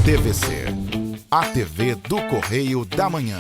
TVC, a TV do Correio da Manhã.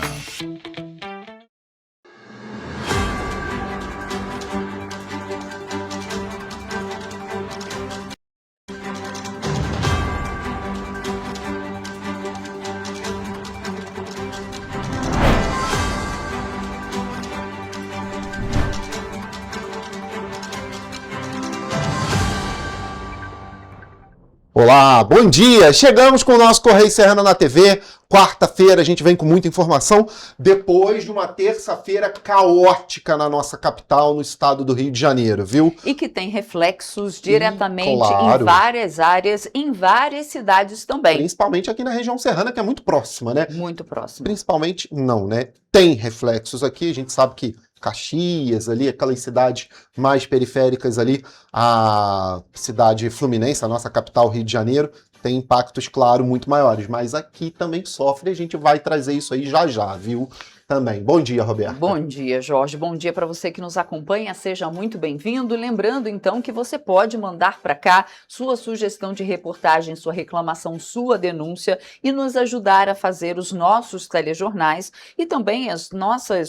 Olá, bom dia! Chegamos com o nosso Correio Serrano na TV. Quarta-feira a gente vem com muita informação, depois de uma terça-feira caótica na nossa capital, no estado do Rio de Janeiro, viu? E que tem reflexos diretamente em várias áreas, em várias cidades também. Principalmente aqui na região serrana, que é muito próxima, né? Muito próxima. Principalmente, não, né? Tem reflexos aqui, a gente sabe que Caxias, ali, aquelas cidades mais periféricas ali, a cidade fluminense, a nossa capital, Rio de Janeiro, tem impactos, claro, muito maiores, mas aqui também sofre, a gente vai trazer isso aí já, viu? Também. Bom dia, Roberta. Bom dia, Jorge. Bom dia para você que nos acompanha. Seja muito bem-vindo. Lembrando, então, que você pode mandar para cá sua sugestão de reportagem, sua reclamação, sua denúncia e nos ajudar a fazer os nossos telejornais e também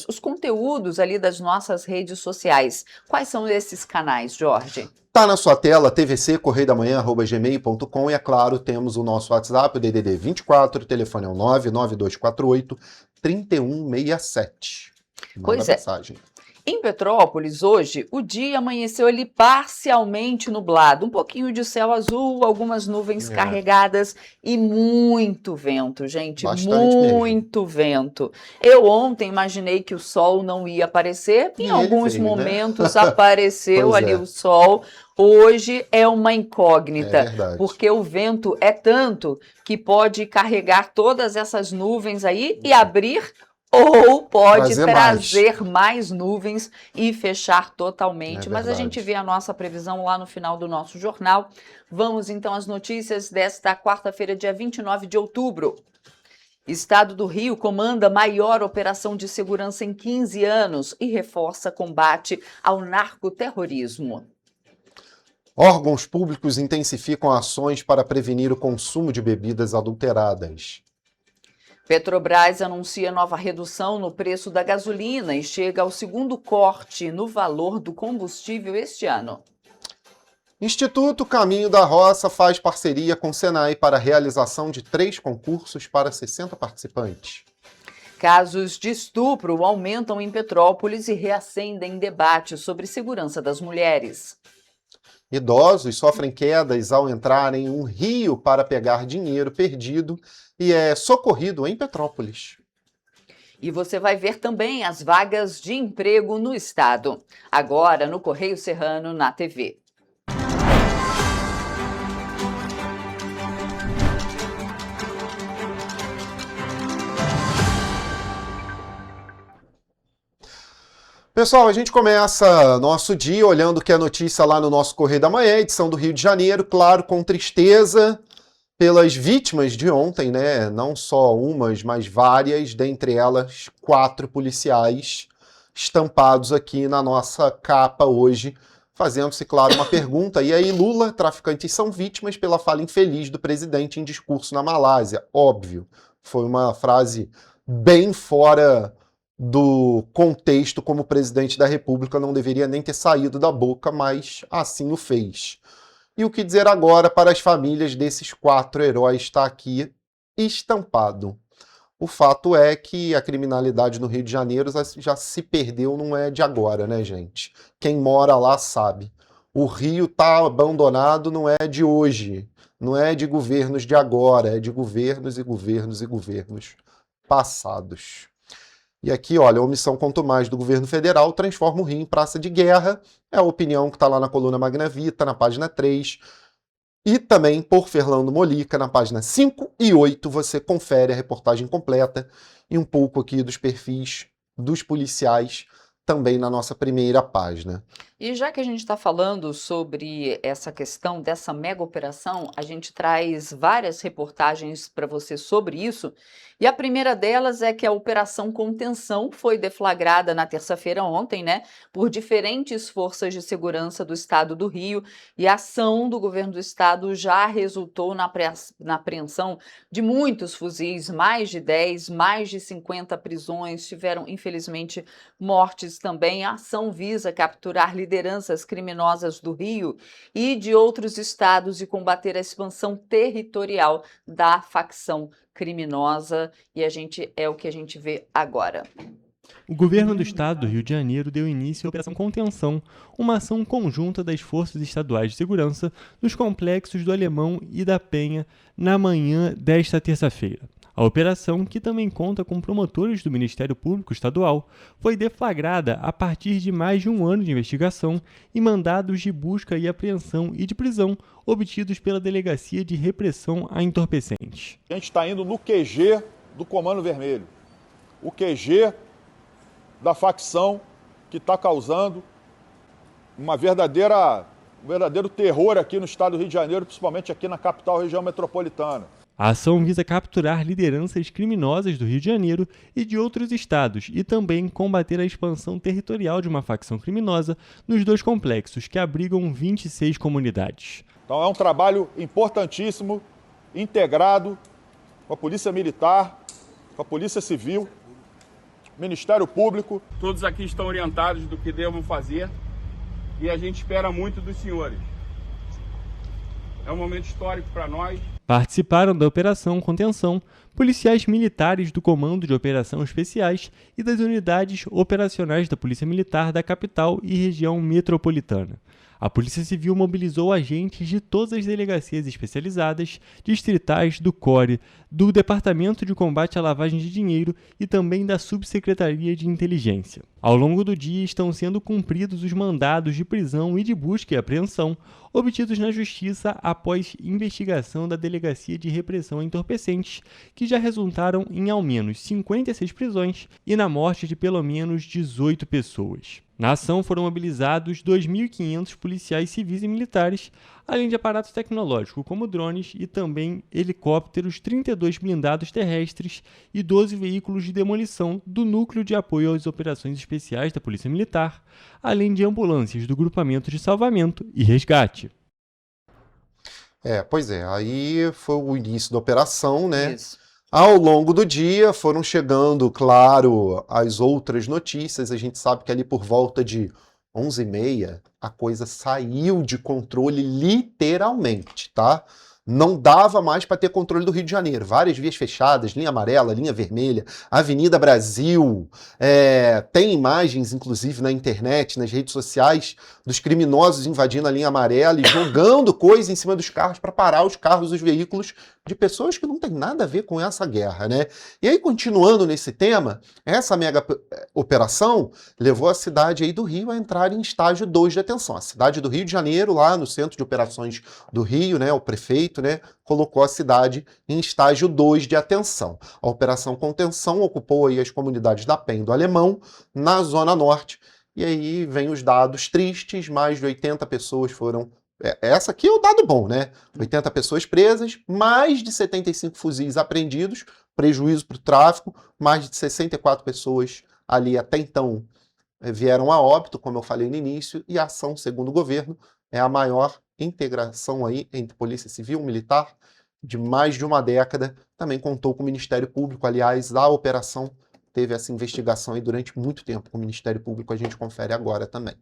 os conteúdos ali das nossas redes sociais. Quais são esses canais, Jorge? Tá na sua tela, tvccorreidamanhã@gmail.com e, é claro, temos o nosso WhatsApp, o DDD 24, o telefone é o 99248-3167. Pois é. Mensagem. Em Petrópolis, hoje, o dia amanheceu ali parcialmente nublado, um pouquinho de céu azul, algumas nuvens carregadas e muito vento, gente, bastante muito vento. Eu ontem imaginei que o sol não ia aparecer, em alguns momentos apareceu ali o sol. Hoje é uma incógnita, porque o vento é tanto que pode carregar todas essas nuvens aí e abrir ou pode trazer mais nuvens e fechar totalmente. Mas a gente vê a nossa previsão lá no final do nosso jornal. Vamos então às notícias desta quarta-feira, dia 29 de outubro. Estado do Rio comanda maior operação de segurança em 15 anos e reforça combate ao narcoterrorismo. Órgãos públicos intensificam ações para prevenir o consumo de bebidas adulteradas. Petrobras anuncia nova redução no preço da gasolina e chega ao segundo corte no valor do combustível este ano. Instituto Caminho da Roça faz parceria com o Senai para a realização de 3 concursos para 60 participantes. Casos de estupro aumentam em Petrópolis e reacendem debates sobre segurança das mulheres. Idosos sofrem quedas ao entrarem em um rio para pegar dinheiro perdido e é socorrido em Petrópolis. E você vai ver também as vagas de emprego no estado. Agora no Correio Serrano na TV. Pessoal, a gente começa nosso dia olhando o que é notícia lá no nosso Correio da Manhã, edição do Rio de Janeiro, claro, com tristeza pelas vítimas de ontem, né? Não só umas, mas várias, dentre elas 4 policiais estampados aqui na nossa capa hoje, fazendo-se, claro, uma pergunta. E aí, Lula, traficantes são vítimas pela fala infeliz do presidente em discurso na Malásia. Óbvio, foi uma frase bem fora do contexto, como presidente da República não deveria nem ter saído da boca, mas assim o fez. E o que dizer agora para as famílias desses 4 heróis está aqui estampado. O fato é que a criminalidade no Rio de Janeiro já se perdeu, não é de agora, né, gente? Quem mora lá sabe. O Rio está abandonado, não é de hoje, não é de governos de agora, é de governos e governos e governos passados. E aqui, olha, a omissão quanto mais do governo federal transforma o Rio em praça de guerra. É a opinião que está lá na coluna Magna Vita, na página 3. E também por Fernando Molica, na página 5 e 8, você confere a reportagem completa e um pouco aqui dos perfis dos policiais também na nossa primeira página. E já que a gente está falando sobre essa questão dessa mega operação, a gente traz várias reportagens para você sobre isso. E a primeira delas é que a Operação Contenção foi deflagrada na terça-feira ontem, né, por diferentes forças de segurança do estado do Rio. E a ação do governo do estado já resultou na apreensão de muitos fuzis, mais de 10, mais de 50 prisões, tiveram, infelizmente, mortes também. A ação visa capturar lideranças criminosas do Rio e de outros estados e combater a expansão territorial da facção criminosa, e é o que a gente vê agora. O governo do estado do Rio de Janeiro deu início à Operação Contenção, uma ação conjunta das forças estaduais de segurança nos complexos do Alemão e da Penha na manhã desta terça-feira. A operação, que também conta com promotores do Ministério Público Estadual, foi deflagrada a partir de mais de um ano de investigação e mandados de busca e apreensão e de prisão obtidos pela Delegacia de Repressão a Entorpecentes. A gente está indo no QG do Comando Vermelho, o QG da facção que está causando um verdadeiro terror aqui no estado do Rio de Janeiro, principalmente aqui na capital região metropolitana. A ação visa capturar lideranças criminosas do Rio de Janeiro e de outros estados e também combater a expansão territorial de uma facção criminosa nos dois complexos, que abrigam 26 comunidades. Então é um trabalho importantíssimo, integrado com a Polícia Militar, com a Polícia Civil, Ministério Público. Todos aqui estão orientados do que devem fazer e a gente espera muito dos senhores. É um momento histórico para nós. Participaram da Operação Contenção policiais militares do Comando de Operações Especiais e das unidades operacionais da Polícia Militar da capital e região metropolitana. A Polícia Civil mobilizou agentes de todas as delegacias especializadas, distritais do CORE, do Departamento de Combate à Lavagem de Dinheiro e também da Subsecretaria de Inteligência. Ao longo do dia estão sendo cumpridos os mandados de prisão e de busca e apreensão obtidos na Justiça após investigação da Delegacia de Repressão a Entorpecentes, que já resultaram em ao menos 56 prisões e na morte de pelo menos 18 pessoas. Na ação foram mobilizados 2.500 policiais civis e militares, além de aparatos tecnológicos como drones e também helicópteros, 32 blindados terrestres e 12 veículos de demolição do Núcleo de Apoio às Operações Especiais da Polícia Militar, além de ambulâncias do Grupamento de Salvamento e Resgate. Pois é, aí foi o início da operação, né? Isso. Ao longo do dia foram chegando, claro, as outras notícias. A gente sabe que ali por volta de 11h30 a coisa saiu de controle literalmente, tá? Não dava mais para ter controle do Rio de Janeiro. Várias vias fechadas, linha amarela, linha vermelha, Avenida Brasil. Tem imagens, inclusive, na internet, nas redes sociais, dos criminosos invadindo a linha amarela e jogando coisa em cima dos carros para parar os carros, os veículos de pessoas que não tem nada a ver com essa guerra, né? E aí, continuando nesse tema, essa mega operação levou a cidade aí do Rio a entrar em estágio 2 de atenção. A cidade do Rio de Janeiro, lá no Centro de Operações do Rio, né, o prefeito, né, colocou a cidade em estágio 2 de atenção. A Operação Contenção ocupou aí as comunidades da Penha e do Alemão, na Zona Norte, e aí vem os dados tristes, mais de 80 pessoas foram... Essa aqui é o dado bom, né? 80 pessoas presas, mais de 75 fuzis apreendidos, prejuízo para o tráfico, mais de 64 pessoas ali até então vieram a óbito, como eu falei no início, e a ação, segundo o governo, é a maior integração aí entre Polícia Civil e Militar de mais de uma década. Também contou com o Ministério Público, aliás, a operação teve essa investigação aí durante muito tempo com o Ministério Público, a gente confere agora também.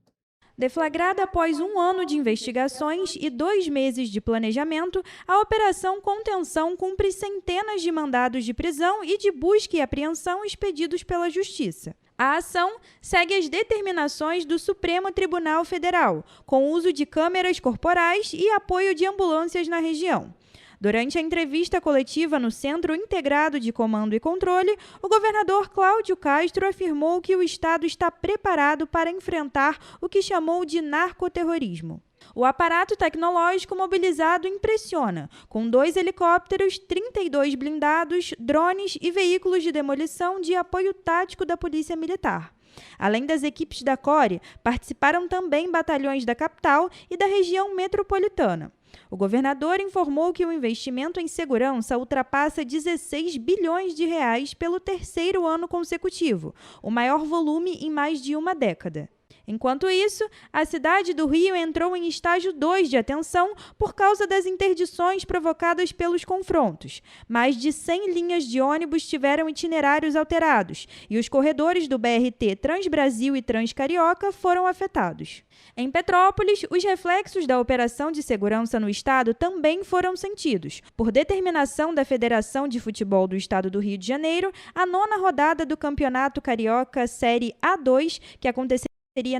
Deflagrada após um ano de investigações e 2 meses de planejamento, a Operação Contenção cumpre centenas de mandados de prisão e de busca e apreensão expedidos pela Justiça. A ação segue as determinações do Supremo Tribunal Federal, com uso de câmeras corporais e apoio de ambulâncias na região. Durante a entrevista coletiva no Centro Integrado de Comando e Controle, o governador Cláudio Castro afirmou que o Estado está preparado para enfrentar o que chamou de narcoterrorismo. O aparato tecnológico mobilizado impressiona, com 2 helicópteros, 32 blindados, drones e veículos de demolição de apoio tático da Polícia Militar. Além das equipes da CORE, participaram também batalhões da capital e da região metropolitana. O governador informou que o investimento em segurança ultrapassa 16 bilhões de reais pelo terceiro ano consecutivo, o maior volume em mais de uma década. Enquanto isso, a cidade do Rio entrou em estágio 2 de atenção por causa das interdições provocadas pelos confrontos. Mais de 100 linhas de ônibus tiveram itinerários alterados e os corredores do BRT Transbrasil e Transcarioca foram afetados. Em Petrópolis, os reflexos da operação de segurança no estado também foram sentidos. Por determinação da Federação de Futebol do Estado do Rio de Janeiro, a 9ª rodada do Campeonato Carioca Série A2, que aconteceria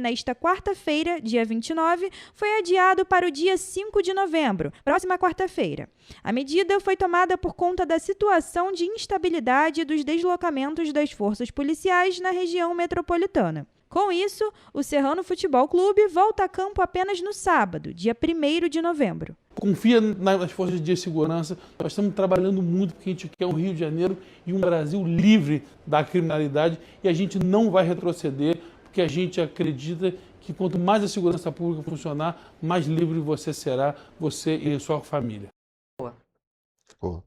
nesta quarta-feira, dia 29, foi adiado para o dia 5 de novembro, próxima quarta-feira. A medida foi tomada por conta da situação de instabilidade dos deslocamentos das forças policiais na região metropolitana. Com isso, o Serrano Futebol Clube volta a campo apenas no sábado, dia 1º de novembro. Confia nas forças de segurança, nós estamos trabalhando muito porque a gente quer um Rio de Janeiro e um Brasil livre da criminalidade e a gente não vai retroceder, porque a gente acredita que quanto mais a segurança pública funcionar, mais livre você será, você e a sua família. Pô.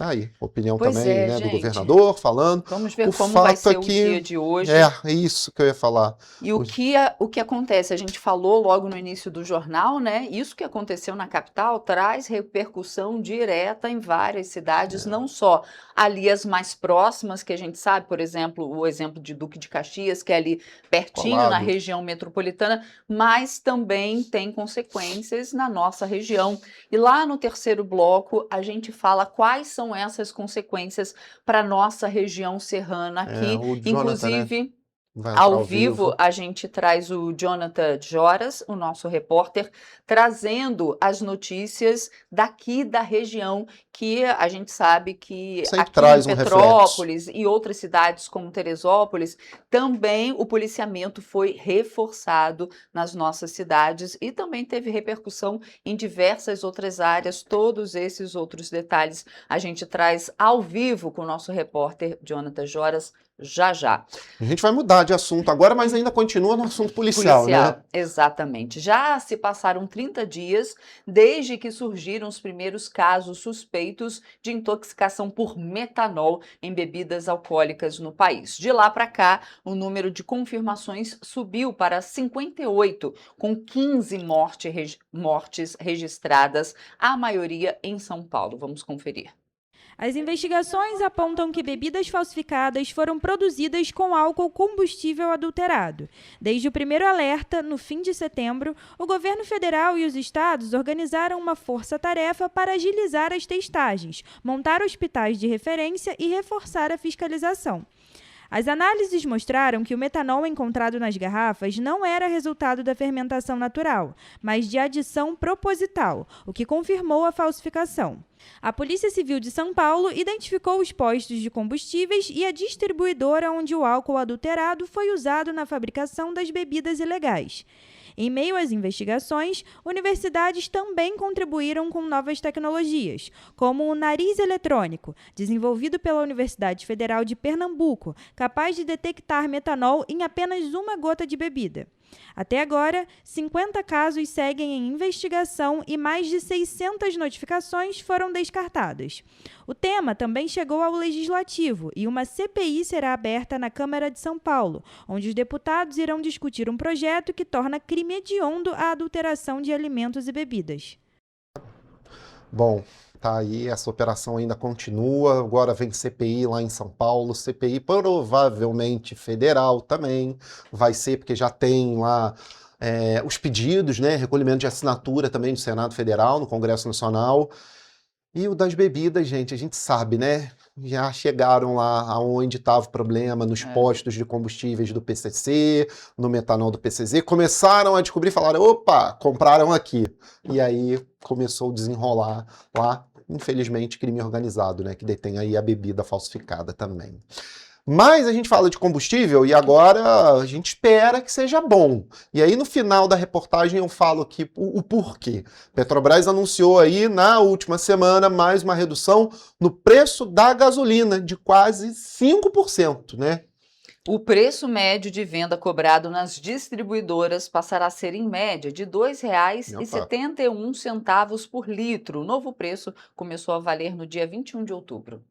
Aí, opinião Pois também, é, né, do gente. governador falando. Vamos ver O como vai fato ser é o que- dia de hoje. É isso que eu ia falar. E o que acontece? A gente falou logo no início do jornal, né? Isso que aconteceu na capital traz repercussão direta em várias cidades, não só ali as mais próximas, que a gente sabe, por exemplo, o exemplo de Duque de Caxias, que é ali pertinho na Colado. região metropolitana, mas também tem consequências na nossa região. E lá no terceiro bloco, a gente fala quais são essas consequências para a nossa região serrana aqui. o Jonathan, Inclusive, Vai entrar ao vivo, a gente traz o Jonathan Joras, o nosso repórter, trazendo as notícias daqui da região, que a gente sabe que Sempre aqui traz em um Petrópolis e outras cidades como Teresópolis, também o policiamento foi reforçado nas nossas cidades e também teve repercussão em diversas outras áreas. Todos esses outros detalhes a gente traz ao vivo com o nosso repórter Jonathan Joras já já. A gente vai mudar de assunto agora, mas ainda continua no assunto policial, né? Exatamente. Já se passaram 30 dias desde que surgiram os primeiros casos suspeitos de intoxicação por metanol em bebidas alcoólicas no país. De lá para cá, o número de confirmações subiu para 58, com 15 mortes registradas, a maioria em São Paulo. Vamos conferir. As investigações apontam que bebidas falsificadas foram produzidas com álcool combustível adulterado. Desde o primeiro alerta, no fim de setembro, o governo federal e os estados organizaram uma força-tarefa para agilizar as testagens, montar hospitais de referência e reforçar a fiscalização. As análises mostraram que o metanol encontrado nas garrafas não era resultado da fermentação natural, mas de adição proposital, o que confirmou a falsificação. A Polícia Civil de São Paulo identificou os postos de combustíveis e a distribuidora onde o álcool adulterado foi usado na fabricação das bebidas ilegais. Em meio às investigações, universidades também contribuíram com novas tecnologias, como o nariz eletrônico, desenvolvido pela Universidade Federal de Pernambuco, capaz de detectar metanol em apenas uma gota de bebida. Até agora, 50 casos seguem em investigação e mais de 600 notificações foram descartadas. O tema também chegou ao Legislativo e uma CPI será aberta na Câmara de São Paulo, onde os deputados irão discutir um projeto que torna crime hediondo a adulteração de alimentos e bebidas. Bom, tá aí, essa operação ainda continua, agora vem CPI lá em São Paulo, CPI provavelmente federal também, vai ser porque já tem lá os pedidos, né, recolhimento de assinatura também do Senado Federal, no Congresso Nacional, e o das bebidas, gente, a gente sabe, né, já chegaram lá aonde estava o problema, nos postos de combustíveis do PCC, no metanol do PCZ, começaram a descobrir, falaram, opa, compraram aqui, e aí começou a desenrolar lá, infelizmente, crime organizado, né, que detém aí a bebida falsificada também. Mas a gente fala de combustível e agora a gente espera que seja bom. E aí no final da reportagem eu falo aqui o porquê. Petrobras anunciou aí na última semana mais uma redução no preço da gasolina de quase 5%, né? O preço médio de venda cobrado nas distribuidoras passará a ser, em média, de R$ 2,71 por litro. O novo preço começou a valer no dia 21 de outubro.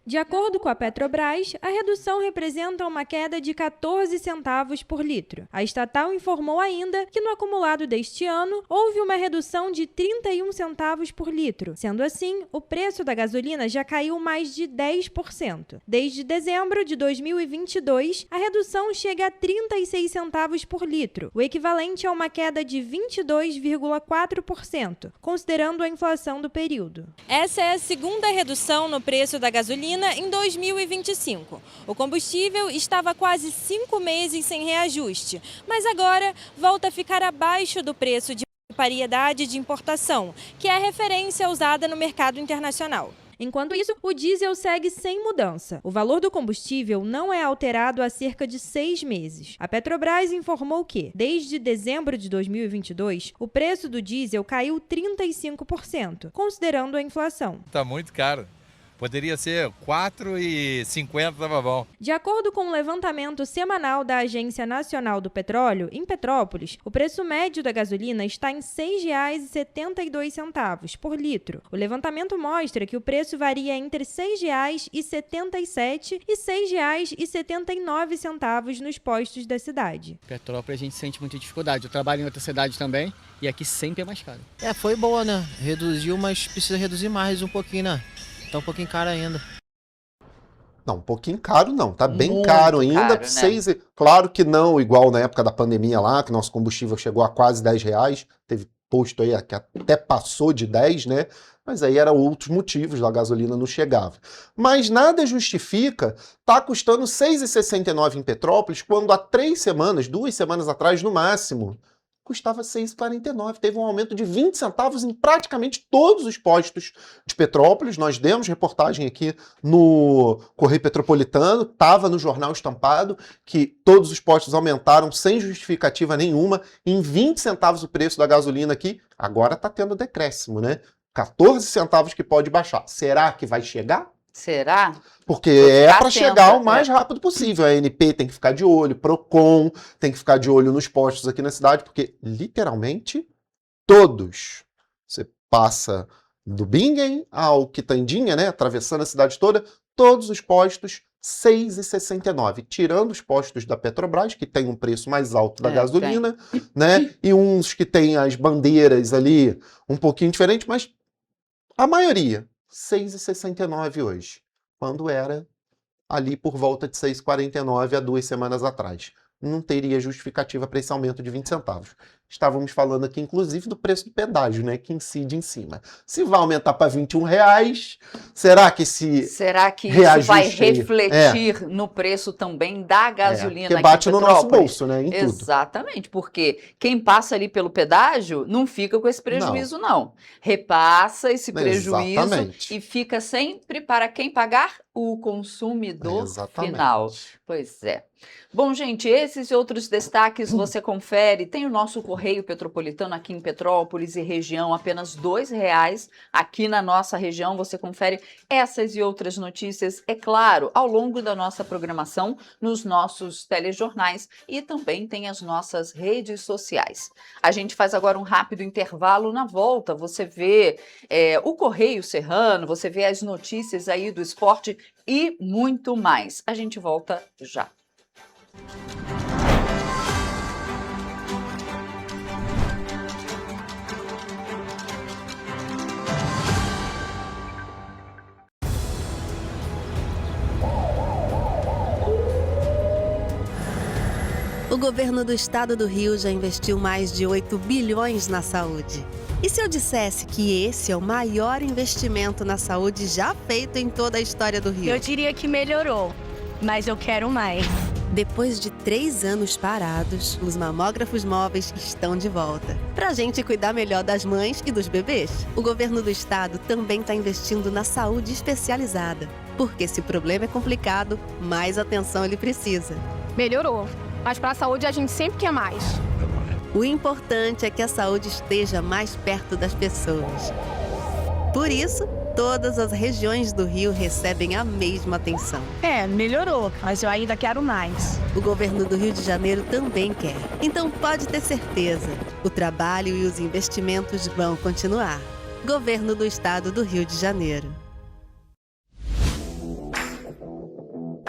De acordo com a Petrobras, a redução representa uma queda de 14 centavos por litro. A estatal informou ainda que no acumulado deste ano houve uma redução de 31 centavos por litro. Sendo assim, o preço da gasolina já caiu mais de 10%. Desde dezembro de 2022, a redução chega a 36 centavos por litro, o equivalente a uma queda de 22,4%, considerando a inflação do período. Essa é a segunda redução no preço da gasolina em 2025. O combustível estava quase 5 meses sem reajuste, mas agora volta a ficar abaixo do preço de paridade de importação, que é a referência usada no mercado internacional. Enquanto isso, o diesel segue sem mudança. O valor do combustível não é alterado há cerca de 6 meses. A Petrobras informou que, desde dezembro de 2022, o preço do diesel caiu 35%, considerando a inflação. Está muito caro. Poderia ser R$ 4,50, estava bom. De acordo com o levantamento semanal da Agência Nacional do Petróleo, em Petrópolis, o preço médio da gasolina está em R$ 6,72 por litro. O levantamento mostra que o preço varia entre R$ 6,77 e R$ 6,79 nos postos da cidade. Petrópolis a gente sente muita dificuldade. Eu trabalho em outra cidade também e aqui sempre é mais caro. Foi boa, né? Reduziu, mas precisa reduzir mais um pouquinho, né? Tá um pouquinho caro ainda. Não, um pouquinho caro não, tá bem Muito caro ainda. caro, Né? Claro que não, igual na época da pandemia lá, que nosso combustível chegou a quase R$10, teve posto aí que até passou de 10, né? Mas aí eram outros motivos, a gasolina não chegava. Mas nada justifica tá custando R$ 6,69 em Petrópolis, quando há 2 semanas atrás no máximo, custava R$ 6,49. Teve um aumento de 20 centavos em praticamente todos os postos de Petrópolis. Nós demos reportagem aqui no Correio Petropolitano, estava no jornal estampado, que todos os postos aumentaram sem justificativa nenhuma. Em 20 centavos o preço da gasolina aqui, agora está tendo decréscimo, né? 14 centavos que pode baixar. Será que vai chegar? Será? Porque é para chegar o mais rápido possível. A ANP tem que ficar de olho, Procon tem que ficar de olho nos postos aqui na cidade, porque literalmente todos, você passa do Bingen ao Quitandinha, né, atravessando a cidade toda, todos os postos R$ 6,69, tirando os postos da Petrobras, que tem um preço mais alto da gasolina, né, e uns que tem as bandeiras ali um pouquinho diferente, mas a maioria R$ 6,69 hoje, quando era ali por volta de R$ 6,49 há 2 semanas atrás. Não teria justificativa para esse aumento de 20 centavos. Estávamos falando aqui, inclusive, do preço do pedágio, né, que incide em cima. Se vai aumentar para R$ 21, será que isso vai refletir no preço também da gasolina? Que bate no nosso bolso, né, em tudo. Exatamente, porque quem passa ali pelo pedágio não fica com esse prejuízo, não. Repassa esse prejuízo e fica sempre para quem pagar? O consumidor final. Pois é. Bom, gente, esses e outros destaques você confere. Tem o nosso Correio Petropolitano aqui em Petrópolis e região, apenas R$ 2,00. Aqui na nossa região você confere essas e outras notícias, é claro, ao longo da nossa programação, nos nossos telejornais e também tem as nossas redes sociais. A gente faz agora um rápido intervalo. Na volta você vê o Correio Serrano, você vê as notícias aí do esporte e muito mais. A gente volta já. O governo do estado do Rio já investiu mais de 8 bilhões na saúde. E se eu dissesse que esse é o maior investimento na saúde já feito em toda a história do Rio? Eu diria que melhorou, mas eu quero mais. Depois de 3 anos parados, os mamógrafos móveis estão de volta. Pra gente cuidar melhor das mães e dos bebês. O governo do estado também está investindo na saúde especializada. Porque se o problema é complicado, mais atenção ele precisa. Melhorou, mas para a saúde a gente sempre quer mais. O importante é que a saúde esteja mais perto das pessoas. Por isso, todas as regiões do Rio recebem a mesma atenção. Melhorou, mas eu ainda quero mais. O governo do Rio de Janeiro também quer. Então pode ter certeza, o trabalho e os investimentos vão continuar. Governo do Estado do Rio de Janeiro.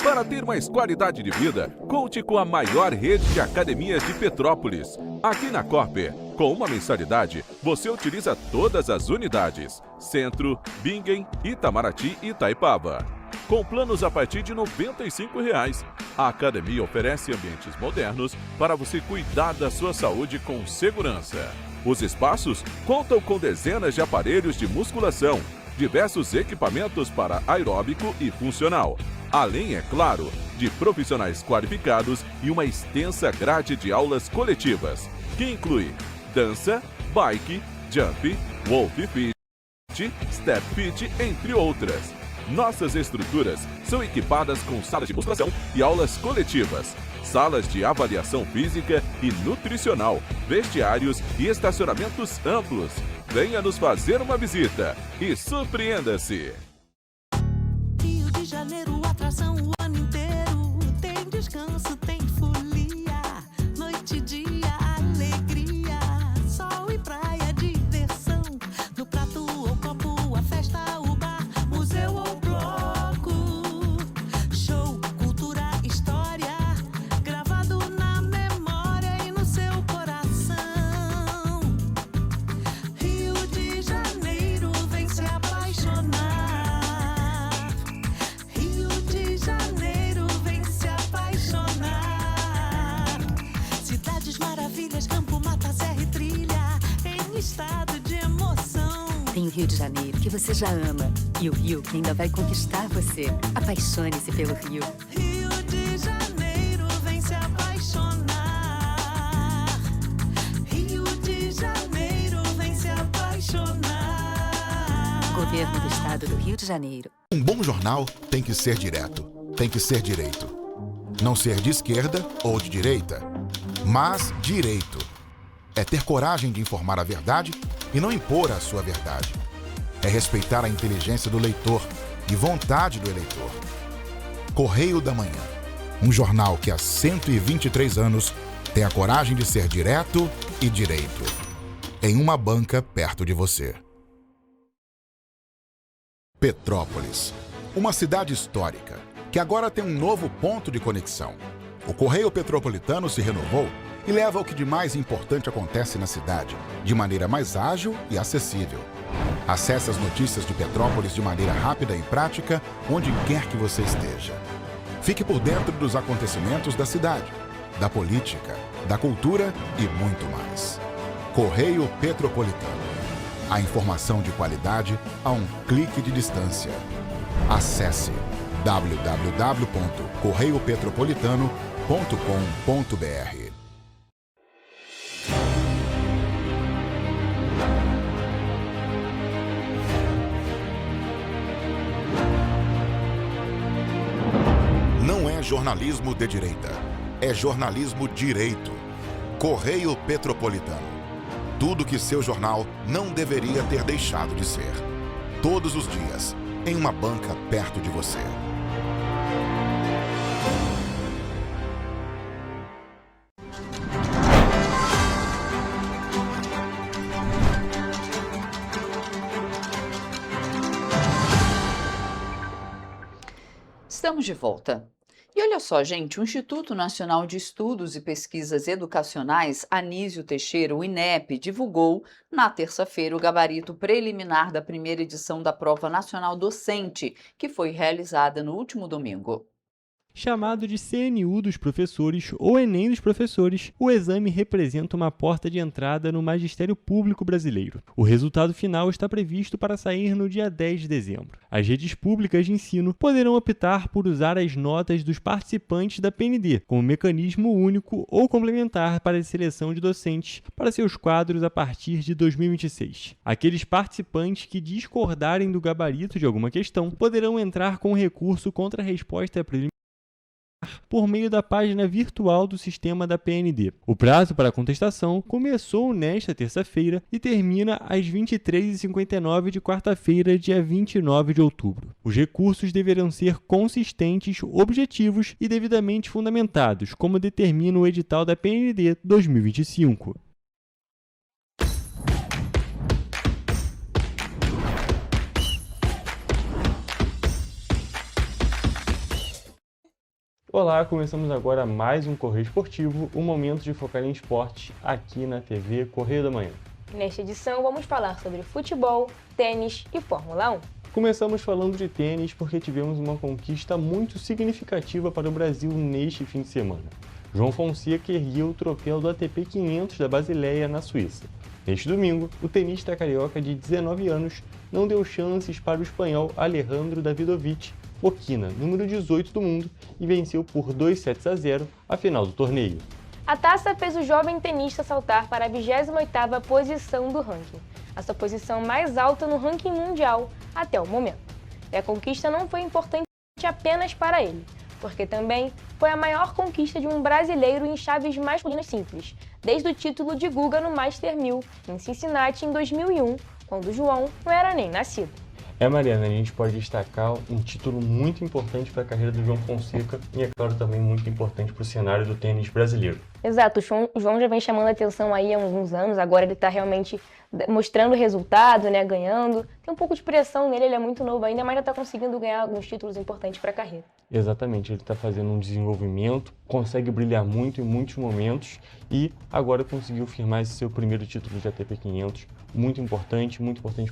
Para ter mais qualidade de vida, conte com a maior rede de academias de Petrópolis. Aqui na Corper, com uma mensalidade, você utiliza todas as unidades: Centro, Bingen, Itamaraty e Itaipava. Com planos a partir de R$ 95,00. A academia oferece ambientes modernos para você cuidar da sua saúde com segurança. Os espaços contam com dezenas de aparelhos de musculação, diversos equipamentos para aeróbico e funcional, além, é claro, de profissionais qualificados e uma extensa grade de aulas coletivas, que inclui dança, bike, jump, wolf fit, step fit, entre outras. Nossas estruturas são equipadas com salas de musculação e aulas coletivas, salas de avaliação física e nutricional, vestiários e estacionamentos amplos. Venha nos fazer uma visita e surpreenda-se! Rio de Janeiro, atração o ano inteiro. Tem descanso, tem folia, noite e dia, alegria, sol e praia, diversão. No prato ou copo, a festa, o bar, museu ou bloco. Show, cultura, história, gravado na memória e no seu coração. Rio de Janeiro, vem se apaixonar. Rio de Janeiro, vem se apaixonar. Cidades maravilhas, campo, mata, serra e trilha, em estado de emoção. Tem o Rio de Janeiro, que você já ama, e o Rio, que ainda vai conquistar você. Apaixone-se pelo Rio. Rio de Janeiro, vem se apaixonar. Rio de Janeiro, vem se apaixonar. Governo do Estado do Rio de Janeiro. Um bom jornal tem que ser direto, tem que ser direito. Não ser de esquerda ou de direita, mas direito. É ter coragem de informar a verdade e não impor a sua verdade. É respeitar a inteligência do leitor e vontade do eleitor. Correio da Manhã, um jornal que há 123 anos tem a coragem de ser direto e direito. Em uma banca perto de você. Petrópolis, uma cidade histórica que agora tem um novo ponto de conexão. O Correio Petropolitano se renovou e leva o que de mais importante acontece na cidade, de maneira mais ágil e acessível. Acesse as notícias de Petrópolis de maneira rápida e prática, onde quer que você esteja. Fique por dentro dos acontecimentos da cidade, da política, da cultura e muito mais. Correio Petropolitano. A informação de qualidade a um clique de distância. Acesse www.correiopetropolitano.com.br. Não é jornalismo de direita, é jornalismo direito. Correio Petropolitano. Tudo que seu jornal não deveria ter deixado de ser. Todos os dias, em uma banca perto de você. Estamos de volta. E olha só, gente, o Instituto Nacional de Estudos e Pesquisas Educacionais, Anísio Teixeira, o INEP, divulgou na terça-feira o gabarito preliminar da primeira edição da Prova Nacional Docente, que foi realizada no último domingo. Chamado de CNU dos professores ou Enem dos professores, o exame representa uma porta de entrada no magistério público brasileiro. O resultado final está previsto para sair no dia 10 de dezembro. As redes públicas de ensino poderão optar por usar as notas dos participantes da PND como mecanismo único ou complementar para a seleção de docentes para seus quadros a partir de 2026. Aqueles participantes que discordarem do gabarito de alguma questão poderão entrar com recurso contra a resposta preliminar por meio da página virtual do sistema da PND. O prazo para a contestação começou nesta terça-feira e termina às 23h59 de quarta-feira, dia 29 de outubro. Os recursos deverão ser consistentes, objetivos e devidamente fundamentados, como determina o edital da PND 2025. Olá, começamos agora mais um Correio Esportivo, um momento de focar em esportes aqui na TV Correio da Manhã. Nesta edição vamos falar sobre futebol, tênis e Fórmula 1. Começamos falando de tênis porque tivemos uma conquista muito significativa para o Brasil neste fim de semana. João Fonseca ergueu o troféu do ATP 500 da Basileia, na Suíça. Neste domingo, o tenista carioca de 19 anos não deu chances para o espanhol Alejandro Davidovich Fokina, número 18 do mundo, e venceu por 2-0 a final do torneio. A taça fez o jovem tenista saltar para a 28ª posição do ranking, a sua posição mais alta no ranking mundial até o momento. E a conquista não foi importante apenas para ele, porque também foi a maior conquista de um brasileiro em chaves masculinas simples, desde o título de Guga no Master 1000 em Cincinnati em 2001, quando João não era nem nascido. Mariana, a gente pode destacar um título muito importante para a carreira do João Fonseca e, é claro, também muito importante para o cenário do tênis brasileiro. Exato, o João já vem chamando a atenção aí há alguns anos, agora ele está realmente mostrando resultado, né, ganhando. Tem um pouco de pressão nele, ele é muito novo ainda, mas já está conseguindo ganhar alguns títulos importantes para a carreira. Exatamente, ele está fazendo um desenvolvimento, consegue brilhar muito em muitos momentos e agora conseguiu firmar esse seu primeiro título de ATP 500, muito importante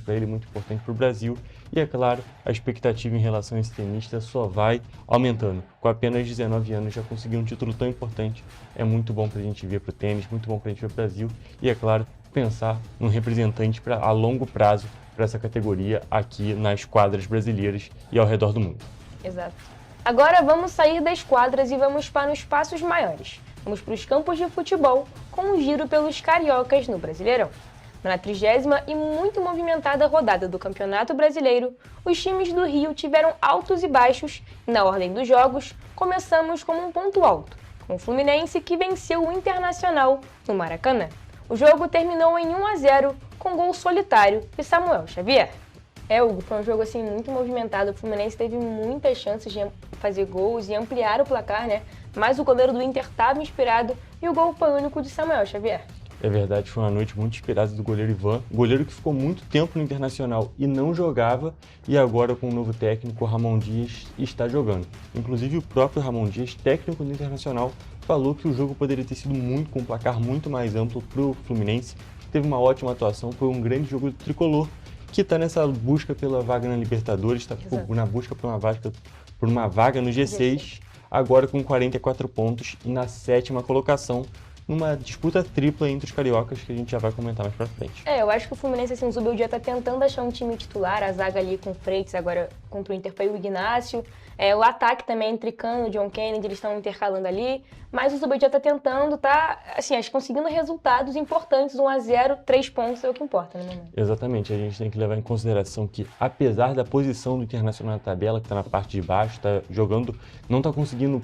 para ele, muito importante para o Brasil. E, é claro, a expectativa em relação a esse tenista só vai aumentando. Com apenas 19 anos já conseguiu um título tão importante, é muito bom para a gente ver para o tênis, muito bom para a gente ver para o Brasil e, é claro, pensar num representante a longo prazo para essa categoria aqui nas quadras brasileiras e ao redor do mundo. Exato. Agora vamos sair das quadras e vamos para os espaços maiores. Vamos para os campos de futebol com um giro pelos cariocas no Brasileirão. Na 30ª e muito movimentada rodada do Campeonato Brasileiro, os times do Rio tiveram altos e baixos e, na ordem dos jogos, começamos com um ponto alto, com o Fluminense que venceu o Internacional no Maracanã. O jogo terminou em 1-0 com gol solitário de Samuel Xavier. Hugo, foi um jogo assim muito movimentado, o Fluminense teve muitas chances de fazer gols e ampliar o placar, né? Mas o goleiro do Inter estava inspirado e o gol foi único de Samuel Xavier. É verdade, foi uma noite muito inspirada do goleiro Ivan, goleiro que ficou muito tempo no Internacional e não jogava, e agora com o novo técnico, o Ramon Dias, está jogando. Inclusive o próprio Ramon Dias, técnico do Internacional, falou que o jogo poderia ter sido com um placar muito mais amplo para o Fluminense. Teve uma ótima atuação, foi um grande jogo do tricolor, que está nessa busca pela vaga na Libertadores, está na busca por uma vaga no G6, agora com 44 pontos e na 7ª colocação, numa disputa tripla entre os cariocas que a gente já vai comentar mais pra frente. Eu acho que o Fluminense, assim, o Zubeldia tá tentando achar um time titular, a zaga ali com o Freitas, agora contra o Inter foi o Ignacio, o ataque também entre Cano e John Kennedy, eles estão intercalando ali, mas o Zubeldia tá tentando, assim, acho conseguindo resultados importantes, 1-0, 3 pontos é o que importa no momento. Exatamente, a gente tem que levar em consideração que, apesar da posição do Internacional na tabela, que tá na parte de baixo, tá jogando, não tá conseguindo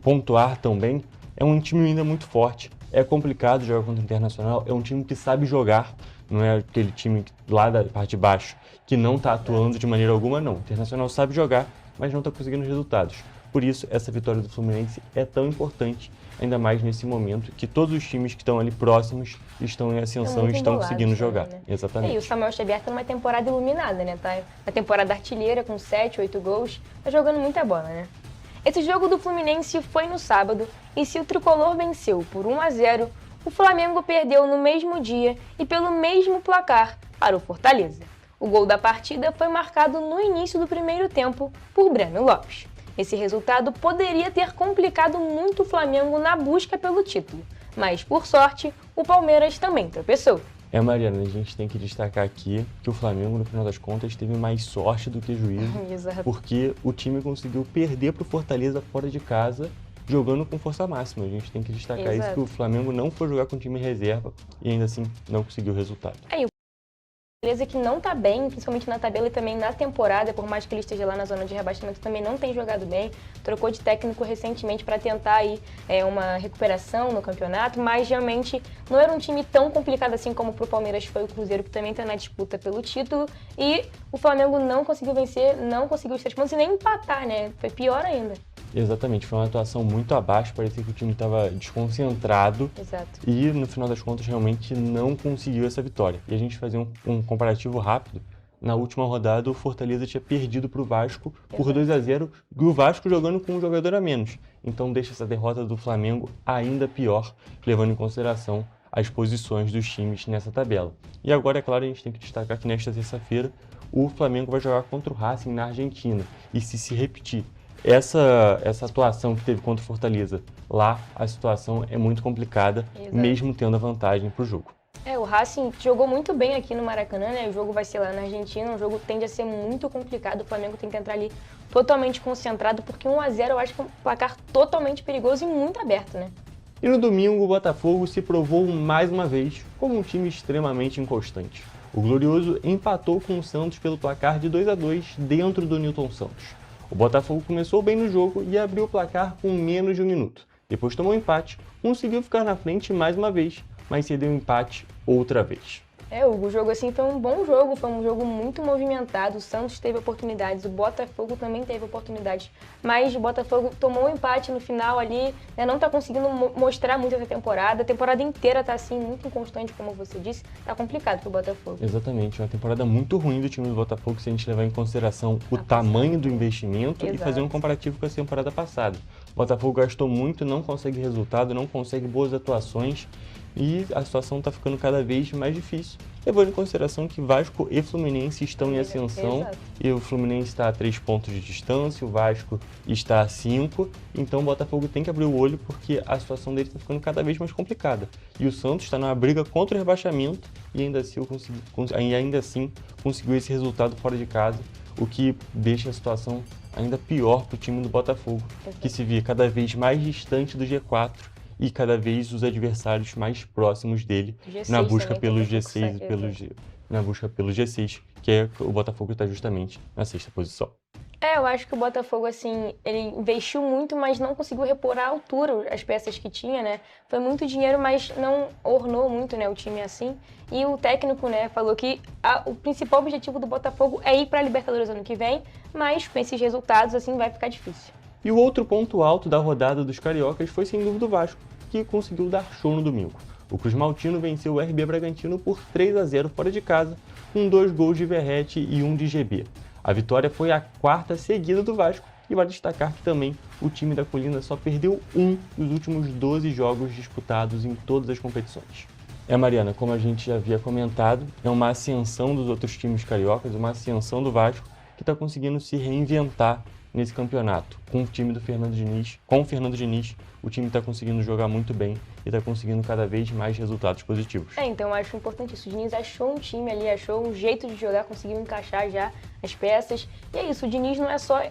pontuar tão bem, é um time ainda muito forte, é complicado jogar contra o Internacional, é um time que sabe jogar, não é aquele time lá da parte de baixo que não está atuando de maneira alguma, não. O Internacional sabe jogar, mas não está conseguindo resultados. Por isso, essa vitória do Fluminense é tão importante, ainda mais nesse momento que todos os times que estão ali próximos estão em ascensão e estão conseguindo jogar. Né? Exatamente. E o Samuel Xavier está numa temporada iluminada, né? Tá na temporada artilheira com 7, 8 gols, tá jogando muita bola, né? Esse jogo do Fluminense foi no sábado e se o tricolor venceu por 1-0, o Flamengo perdeu no mesmo dia e pelo mesmo placar para o Fortaleza. O gol da partida foi marcado no início do primeiro tempo por Breno Lopes. Esse resultado poderia ter complicado muito o Flamengo na busca pelo título, mas por sorte o Palmeiras também tropeçou. Mariana, a gente tem que destacar aqui que o Flamengo, no final das contas, teve mais sorte do que juízo, porque o time conseguiu perder para o Fortaleza fora de casa, jogando com força máxima. A gente tem que destacar isso, que o Flamengo não foi jogar com time reserva e ainda assim não conseguiu o resultado. Beleza que não tá bem, principalmente na tabela e também na temporada, por mais que ele esteja lá na zona de rebaixamento, também não tem jogado bem. Trocou de técnico recentemente para tentar aí uma recuperação no campeonato, mas realmente não era um time tão complicado assim como pro Palmeiras foi o Cruzeiro, que também tá na disputa pelo título. E o Flamengo não conseguiu vencer, não conseguiu os 3 pontos e nem empatar, né? Foi pior ainda. Exatamente, foi uma atuação muito abaixo, parecia que o time estava desconcentrado. Exato. E no final das contas realmente não conseguiu essa vitória. E a gente fazer um comparativo rápido, na última rodada o Fortaleza tinha perdido para o Vasco por 2-0, e o Vasco jogando com um jogador a menos. Então deixa essa derrota do Flamengo ainda pior, levando em consideração as posições dos times nessa tabela. E agora, é claro, a gente tem que destacar que nesta terça-feira o Flamengo vai jogar contra o Racing na Argentina. E se repetir essa atuação que teve contra o Fortaleza lá, a situação é muito complicada, Exato. Mesmo tendo a vantagem para o jogo. O Racing jogou muito bem aqui no Maracanã, né? O jogo vai ser lá na Argentina, o jogo tende a ser muito complicado, o Flamengo tem que entrar ali totalmente concentrado, porque 1-0 eu acho que é um placar totalmente perigoso e muito aberto, né? E no domingo o Botafogo se provou mais uma vez como um time extremamente inconstante. O Glorioso empatou com o Santos pelo placar de 2-2 dentro do Newton Santos. O Botafogo começou bem no jogo e abriu o placar com menos de 1 minuto. Depois tomou um empate, conseguiu ficar na frente mais uma vez, mas cedeu o empate outra vez. O jogo assim foi um bom jogo, foi um jogo muito movimentado, o Santos teve oportunidades, o Botafogo também teve oportunidades, mas o Botafogo tomou um empate no final ali, né, não tá conseguindo mostrar muito essa temporada, a temporada inteira tá assim, muito inconstante, como você disse, tá complicado pro Botafogo. Exatamente, uma temporada muito ruim do time do Botafogo se a gente levar em consideração o tamanho do investimento. Exato. E fazer um comparativo com a temporada passada. O Botafogo gastou muito, não consegue resultado, não consegue boas atuações, e a situação está ficando cada vez mais difícil, levando em consideração que Vasco e Fluminense estão em ascensão. Exato. E o Fluminense está a 3 pontos de distância, o Vasco está a 5, então o Botafogo tem que abrir o olho porque a situação dele está ficando cada vez mais complicada. E o Santos está numa briga contra o rebaixamento e ainda assim conseguiu esse resultado fora de casa, o que deixa a situação ainda pior para o time do Botafogo, que se vê cada vez mais distante do G4 e cada vez os adversários mais próximos dele na busca pelo G6 na busca pelo G6, que é o Botafogo está justamente na 6ª posição. Eu acho que o Botafogo, assim, ele investiu muito, mas não conseguiu repor à altura as peças que tinha, né? Foi muito dinheiro, mas não ornou muito, né, o time assim. E o técnico, né, falou que o principal objetivo do Botafogo é ir para a Libertadores ano que vem, mas com esses resultados, assim, vai ficar difícil. E o outro ponto alto da rodada dos cariocas foi sem dúvida o Vasco, que conseguiu dar show no domingo. O Cruz Maltino venceu o RB Bragantino por 3-0 fora de casa, com 2 gols de Verratti e 1 de GB. A vitória foi a 4ª seguida do Vasco e vale destacar que também o time da Colina só perdeu 1 dos últimos 12 jogos disputados em todas as competições. Mariana, como a gente já havia comentado, é uma ascensão dos outros times cariocas, uma ascensão do Vasco que está conseguindo se reinventar nesse campeonato. Com o time do Fernando Diniz, o time está conseguindo jogar muito bem e está conseguindo cada vez mais resultados positivos. Então eu acho importante isso. O Diniz achou um time ali, achou um jeito de jogar, conseguiu encaixar já as peças. E é isso, o Diniz não é só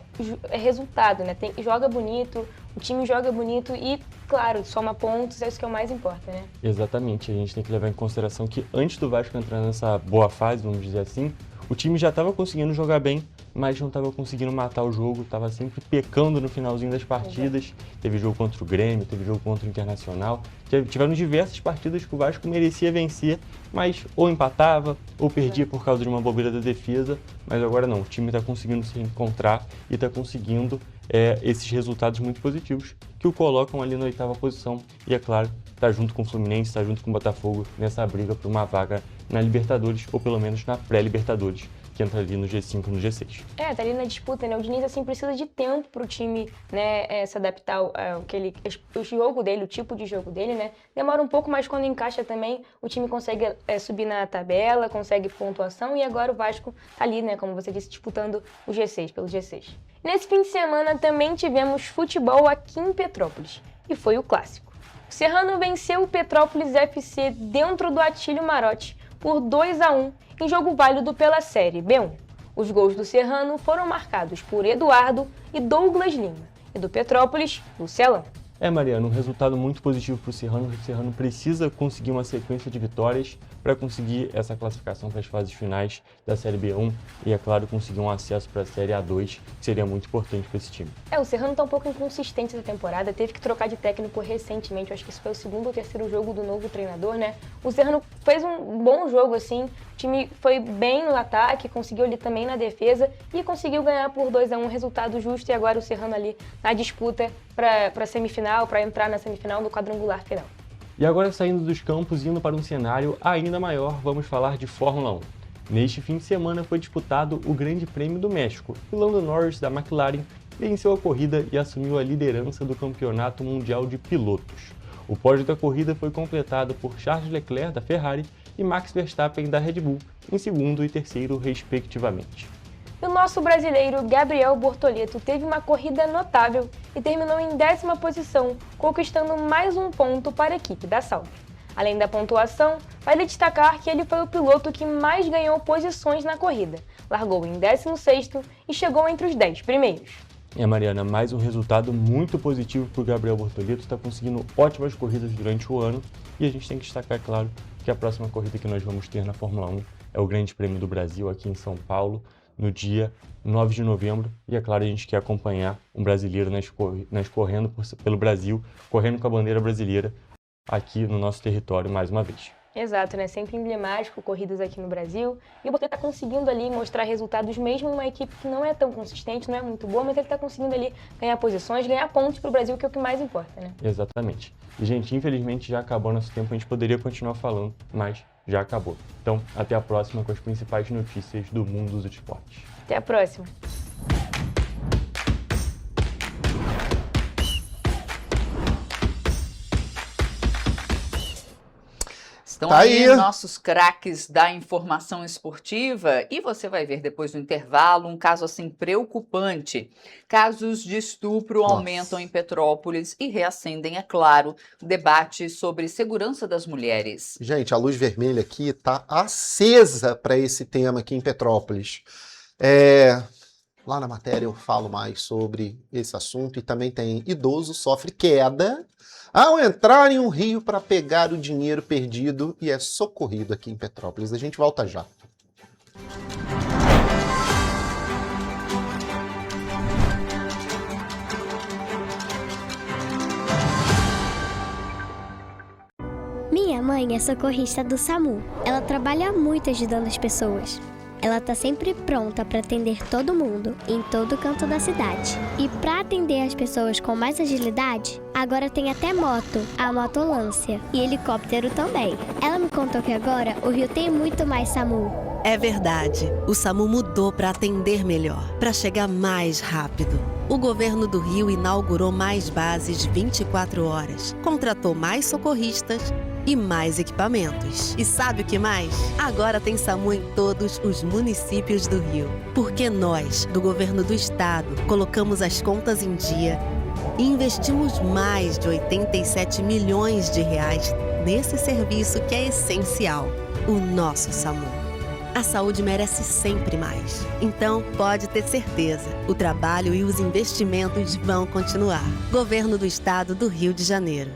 resultado, né? Joga bonito, o time joga bonito e, claro, soma pontos, é isso que é o mais importa, né? Exatamente, a gente tem que levar em consideração que antes do Vasco entrar nessa boa fase, vamos dizer assim, o time já estava conseguindo jogar bem, mas não estava conseguindo matar o jogo, estava sempre pecando no finalzinho das partidas. Exato. Teve jogo contra o Grêmio, teve jogo contra o Internacional. Tiveram diversas partidas que o Vasco merecia vencer, mas ou empatava ou perdia por causa de uma bobeira da defesa. Mas agora não, o time está conseguindo se encontrar e está conseguindo esses resultados muito positivos que o colocam ali na 8ª posição. E é claro, está junto com o Fluminense, está junto com o Botafogo nessa briga por uma vaga na Libertadores ou pelo menos na pré-Libertadores, que entra ali no G5 e no G6. Tá ali na disputa, né? O Diniz, assim, precisa de tempo pro time, né, se adaptar ao o jogo dele, o tipo de jogo dele, né? Demora um pouco, mas quando encaixa também, o time consegue subir na tabela, consegue pontuação, e agora o Vasco tá ali, né, como você disse, disputando o G6, pelo G6. Nesse fim de semana também tivemos futebol aqui em Petrópolis, e foi o clássico. O Serrano venceu o Petrópolis FC dentro do Atílio Marotti por 2-1 em jogo válido pela Série B1. Os gols do Serrano foram marcados por Eduardo e Douglas Lima, e do Petrópolis, Lucelão. Mariana, um resultado muito positivo para o Serrano. O Serrano precisa conseguir uma sequência de vitórias para conseguir essa classificação para as fases finais da Série B1 e, é claro, conseguir um acesso para a Série A2, que seria muito importante para esse time. O Serrano está um pouco inconsistente essa temporada, teve que trocar de técnico recentemente, eu acho que esse foi o segundo ou terceiro jogo do novo treinador, né? O Serrano fez um bom jogo, assim, o time foi bem no ataque, conseguiu ali também na defesa e conseguiu ganhar por 2-1, resultado justo, e agora o Serrano ali na disputa para semifinal, para entrar na semifinal do quadrangular final. E agora, saindo dos campos e indo para um cenário ainda maior, vamos falar de Fórmula 1. Neste fim de semana foi disputado o Grande Prêmio do México e Lando Norris, da McLaren, venceu a corrida e assumiu a liderança do Campeonato Mundial de Pilotos. O pódio da corrida foi completado por Charles Leclerc, da Ferrari, e Max Verstappen, da Red Bull, em segundo e terceiro, respectivamente. E o nosso brasileiro Gabriel Bortoleto teve uma corrida notável e terminou em 10ª posição, conquistando mais um ponto para a equipe da Sauber. Além da pontuação, vale destacar que ele foi o piloto que mais ganhou posições na corrida. Largou em 16º e chegou entre os 10 primeiros. Mariana, mais um resultado muito positivo para o Gabriel Bortoleto, está conseguindo ótimas corridas durante o ano e a gente tem que destacar, claro, que a próxima corrida que nós vamos ter na Fórmula 1 é o Grande Prêmio do Brasil aqui em São Paulo, no dia 9 de novembro, e é claro, a gente quer acompanhar um brasileiro correndo pelo Brasil, correndo com a bandeira brasileira aqui no nosso território mais uma vez. Exato, né? Sempre emblemático, corridas aqui no Brasil. E o Bortoleto está conseguindo ali mostrar resultados, mesmo em uma equipe que não é tão consistente, não é muito boa, mas ele está conseguindo ali ganhar posições, ganhar pontos para o Brasil, que é o que mais importa, né? Exatamente. E, gente, infelizmente já acabou nosso tempo, a gente poderia continuar falando, mas já acabou. Então, até a próxima com as principais notícias do mundo dos esportes. Até a próxima. Estão aí nossos craques da informação esportiva e você vai ver depois do intervalo um caso assim preocupante. Casos de estupro aumentam em Petrópolis e reacendem, é claro, o debate sobre segurança das mulheres. Gente, a luz vermelha aqui está acesa para esse tema aqui em Petrópolis. Lá na matéria eu falo mais sobre esse assunto e também tem idoso sofre queda ao entrar em um rio para pegar o dinheiro perdido e é socorrido aqui em Petrópolis. A gente volta já. Minha mãe é socorrista do SAMU. Ela trabalha muito ajudando as pessoas. Ela tá sempre pronta para atender todo mundo, em todo canto da cidade. E para atender as pessoas com mais agilidade, agora tem até moto, a motolância, e helicóptero também. Ela me contou que agora o Rio tem muito mais SAMU. É verdade, o SAMU mudou para atender melhor, para chegar mais rápido. O governo do Rio inaugurou mais bases 24 horas, contratou mais socorristas e mais equipamentos. E sabe o que mais? Agora tem SAMU em todos os municípios do Rio. Porque nós, do governo do estado, colocamos as contas em dia e investimos mais de 87 milhões de reais nesse serviço que é essencial, o nosso SAMU. A saúde merece sempre mais. Então, pode ter certeza, o trabalho e os investimentos vão continuar. Governo do Estado do Rio de Janeiro.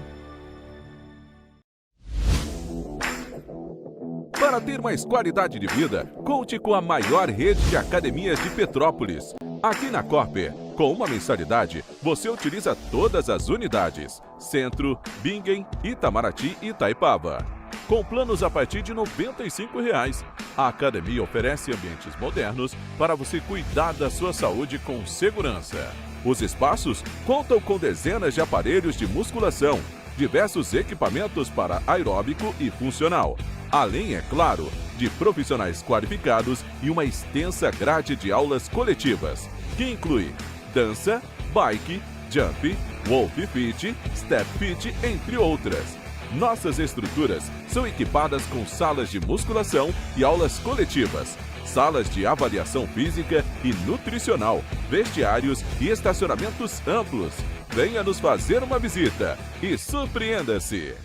Para ter mais qualidade de vida, conte com a maior rede de academias de Petrópolis. Aqui na Copper, com uma mensalidade, você utiliza todas as unidades: Centro, Bingen, Itamaraty e Itaipava. Com planos a partir de R$ 95,00. A academia oferece ambientes modernos para você cuidar da sua saúde com segurança. Os espaços contam com dezenas de aparelhos de musculação, diversos equipamentos para aeróbico e funcional, além, é claro, de profissionais qualificados e uma extensa grade de aulas coletivas, que inclui dança, bike, jump, wolf fit, step fit, entre outras. Nossas estruturas são equipadas com salas de musculação e aulas coletivas, salas de avaliação física e nutricional, vestiários e estacionamentos amplos. Venha nos fazer uma visita e surpreenda-se!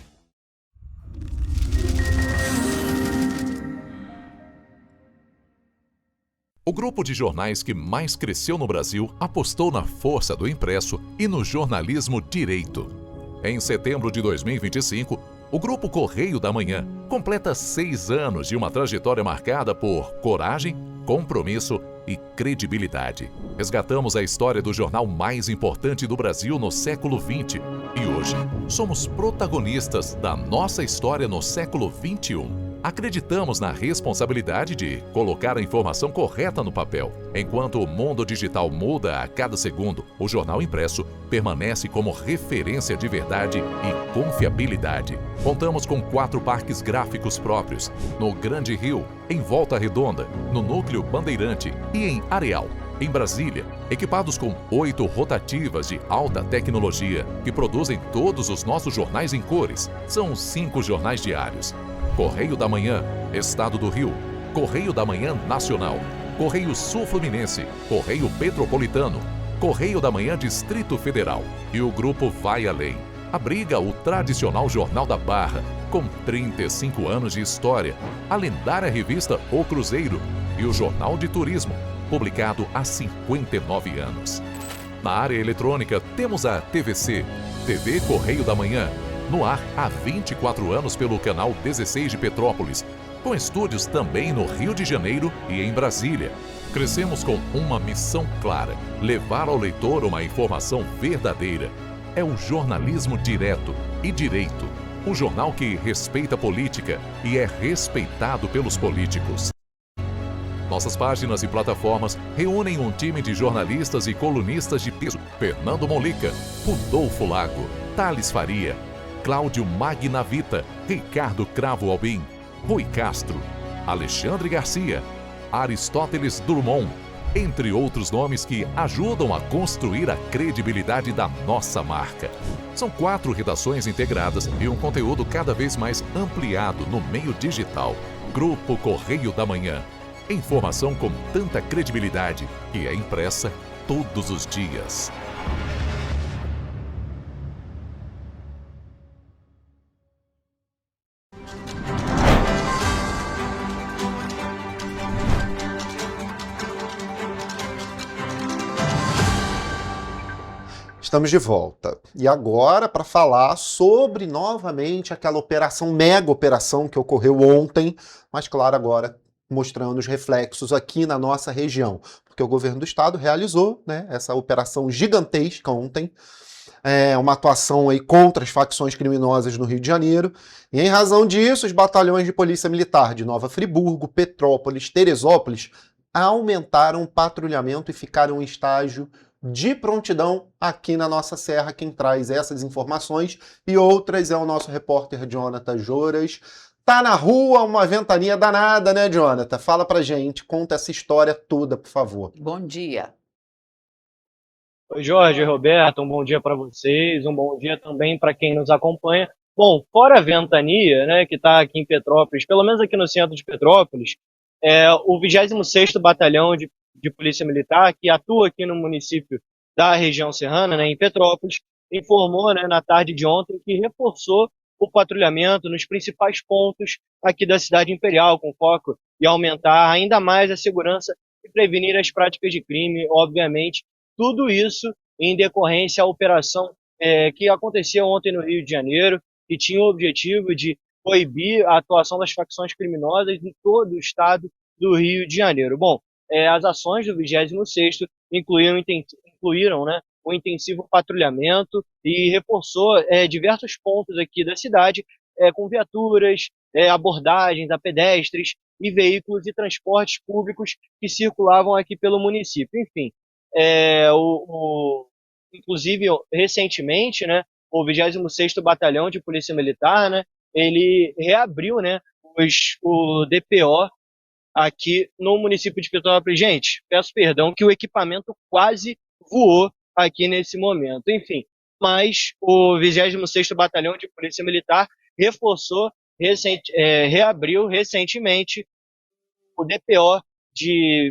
O grupo de jornais que mais cresceu no Brasil apostou na força do impresso e no jornalismo direito. Em setembro de 2025, O Grupo Correio da Manhã completa 6 anos de uma trajetória marcada por coragem, compromisso e credibilidade. Resgatamos a história do jornal mais importante do Brasil no século XX e hoje somos protagonistas da nossa história no século XXI. Acreditamos na responsabilidade de colocar a informação correta no papel. Enquanto o mundo digital muda a cada segundo, o jornal impresso permanece como referência de verdade e confiabilidade. Contamos com 4 parques gráficos próprios, no Grande Rio, em Volta Redonda, no Núcleo Bandeirante e em Areal, em Brasília, equipados com 8 rotativas de alta tecnologia que produzem todos os nossos jornais em cores. São 5 jornais diários. Correio da Manhã, Estado do Rio, Correio da Manhã Nacional, Correio Sul-Fluminense, Correio Petropolitano, Correio da Manhã Distrito Federal e o Grupo Vai Além. Abriga o tradicional Jornal da Barra, com 35 anos de história, a lendária revista O Cruzeiro e o Jornal de Turismo, publicado há 59 anos. Na área eletrônica, temos a TVC, TV Correio da Manhã, no ar há 24 anos pelo canal 16 de Petrópolis, com estúdios também no Rio de Janeiro e em Brasília. Crescemos com uma missão clara: levar ao leitor uma informação verdadeira. É o jornalismo direto e direito, um jornal que respeita a política e é respeitado pelos políticos. Nossas páginas e plataformas reúnem um time de jornalistas e colunistas de peso: Fernando Molica, Rodolfo Lago, Thales Faria, Cláudio Magnavita, Ricardo Cravo Albim, Rui Castro, Alexandre Garcia, Aristóteles Drummond, entre outros nomes que ajudam a construir a credibilidade da nossa marca. São 4 redações integradas e um conteúdo cada vez mais ampliado no meio digital. Grupo Correio da Manhã. Informação com tanta credibilidade que é impressa todos os dias. Estamos de volta. E agora, para falar sobre, novamente, aquela operação, mega operação que ocorreu ontem, mas, claro, agora mostrando os reflexos aqui na nossa região. Porque o governo do estado realizou, né, essa operação gigantesca ontem, uma atuação aí contra as facções criminosas no Rio de Janeiro. E, em razão disso, os batalhões de polícia militar de Nova Friburgo, Petrópolis, Teresópolis aumentaram o patrulhamento e ficaram em estágio de prontidão aqui na nossa serra. Quem traz essas informações e outras é o nosso repórter Jonathan Joras. Tá na rua, uma ventania danada, né, Jonathan? Fala pra gente, conta essa história toda, por favor. Bom dia. Oi, Jorge, Roberto, um bom dia para vocês, um bom dia também para quem nos acompanha. Bom, fora a ventania, né, que está aqui em Petrópolis, pelo menos aqui no centro de Petrópolis, o 26º Batalhão de Polícia Militar, que atua aqui no município da região serrana, né, em Petrópolis, informou, né, na tarde de ontem que reforçou o patrulhamento nos principais pontos aqui da cidade imperial, com foco em aumentar ainda mais a segurança e prevenir as práticas de crime, obviamente. Tudo isso em decorrência à operação que aconteceu ontem no Rio de Janeiro, que tinha o objetivo de proibir a atuação das facções criminosas em todo o estado do Rio de Janeiro. Bom, as ações do 26º incluíram, né, um intensivo patrulhamento e reforçou diversos pontos aqui da cidade, com viaturas, abordagens a pedestres e veículos e transportes públicos que circulavam aqui pelo município. Enfim, inclusive, recentemente, né, o 26º Batalhão de Polícia Militar, né, ele reabriu, né, o DPO aqui no município de Petrópolis. Gente, peço perdão que o equipamento quase voou aqui nesse momento. Enfim, mas o 26º Batalhão de Polícia Militar reabriu recentemente o DPO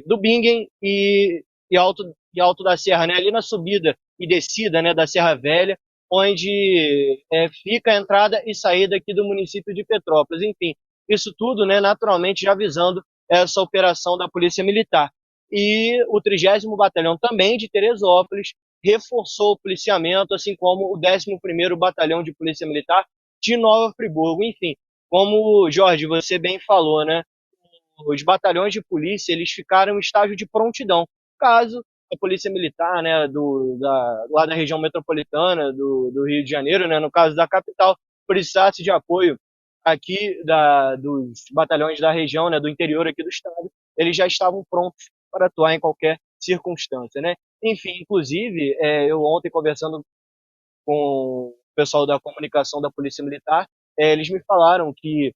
do Bingen e Alto da Serra, né, ali na subida e descida, né, da Serra Velha, onde fica a entrada e saída aqui do município de Petrópolis. Enfim, isso tudo, né, naturalmente já visando essa operação da Polícia Militar. E o 30º Batalhão também de Teresópolis reforçou o policiamento, assim como o 11º Batalhão de Polícia Militar de Nova Friburgo. Enfim, como, Jorge, você bem falou, né? Os batalhões de polícia, eles ficaram em estágio de prontidão. Caso a polícia militar, né, lá da região metropolitana do Rio de Janeiro, né, no caso da capital, precisasse de apoio aqui dos batalhões da região, né, do interior aqui do estado, eles já estavam prontos para atuar em qualquer circunstância, né? Enfim, inclusive, eu ontem conversando com o pessoal da comunicação da Polícia Militar, eles me falaram que,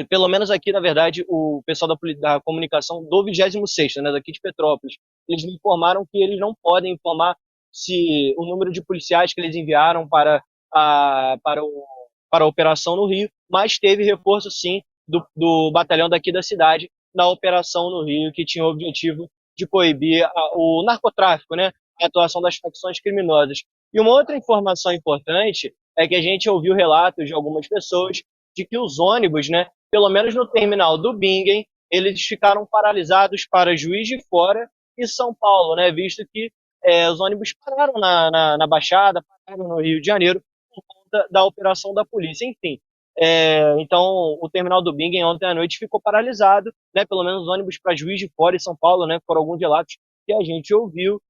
pelo menos aqui, na verdade, o pessoal da comunicação do 26º, né, daqui de Petrópolis, eles me informaram que eles não podem informar se o número de policiais que eles enviaram para a operação no Rio, mas teve reforço, sim, do batalhão daqui da cidade na operação no Rio, que tinha o objetivo de coibir o narcotráfico, né, a atuação das facções criminosas. E uma outra informação importante é que a gente ouviu relatos de algumas pessoas de que os ônibus, né, pelo menos no terminal do Bingen, eles ficaram paralisados para Juiz de Fora e São Paulo, né, visto que os ônibus pararam na Baixada, pararam no Rio de Janeiro, por conta da operação da polícia. Enfim, então o terminal do Bingen ontem à noite ficou paralisado, né, pelo menos os ônibus para Juiz de Fora e São Paulo, né, por alguns relatos que a gente ouviu,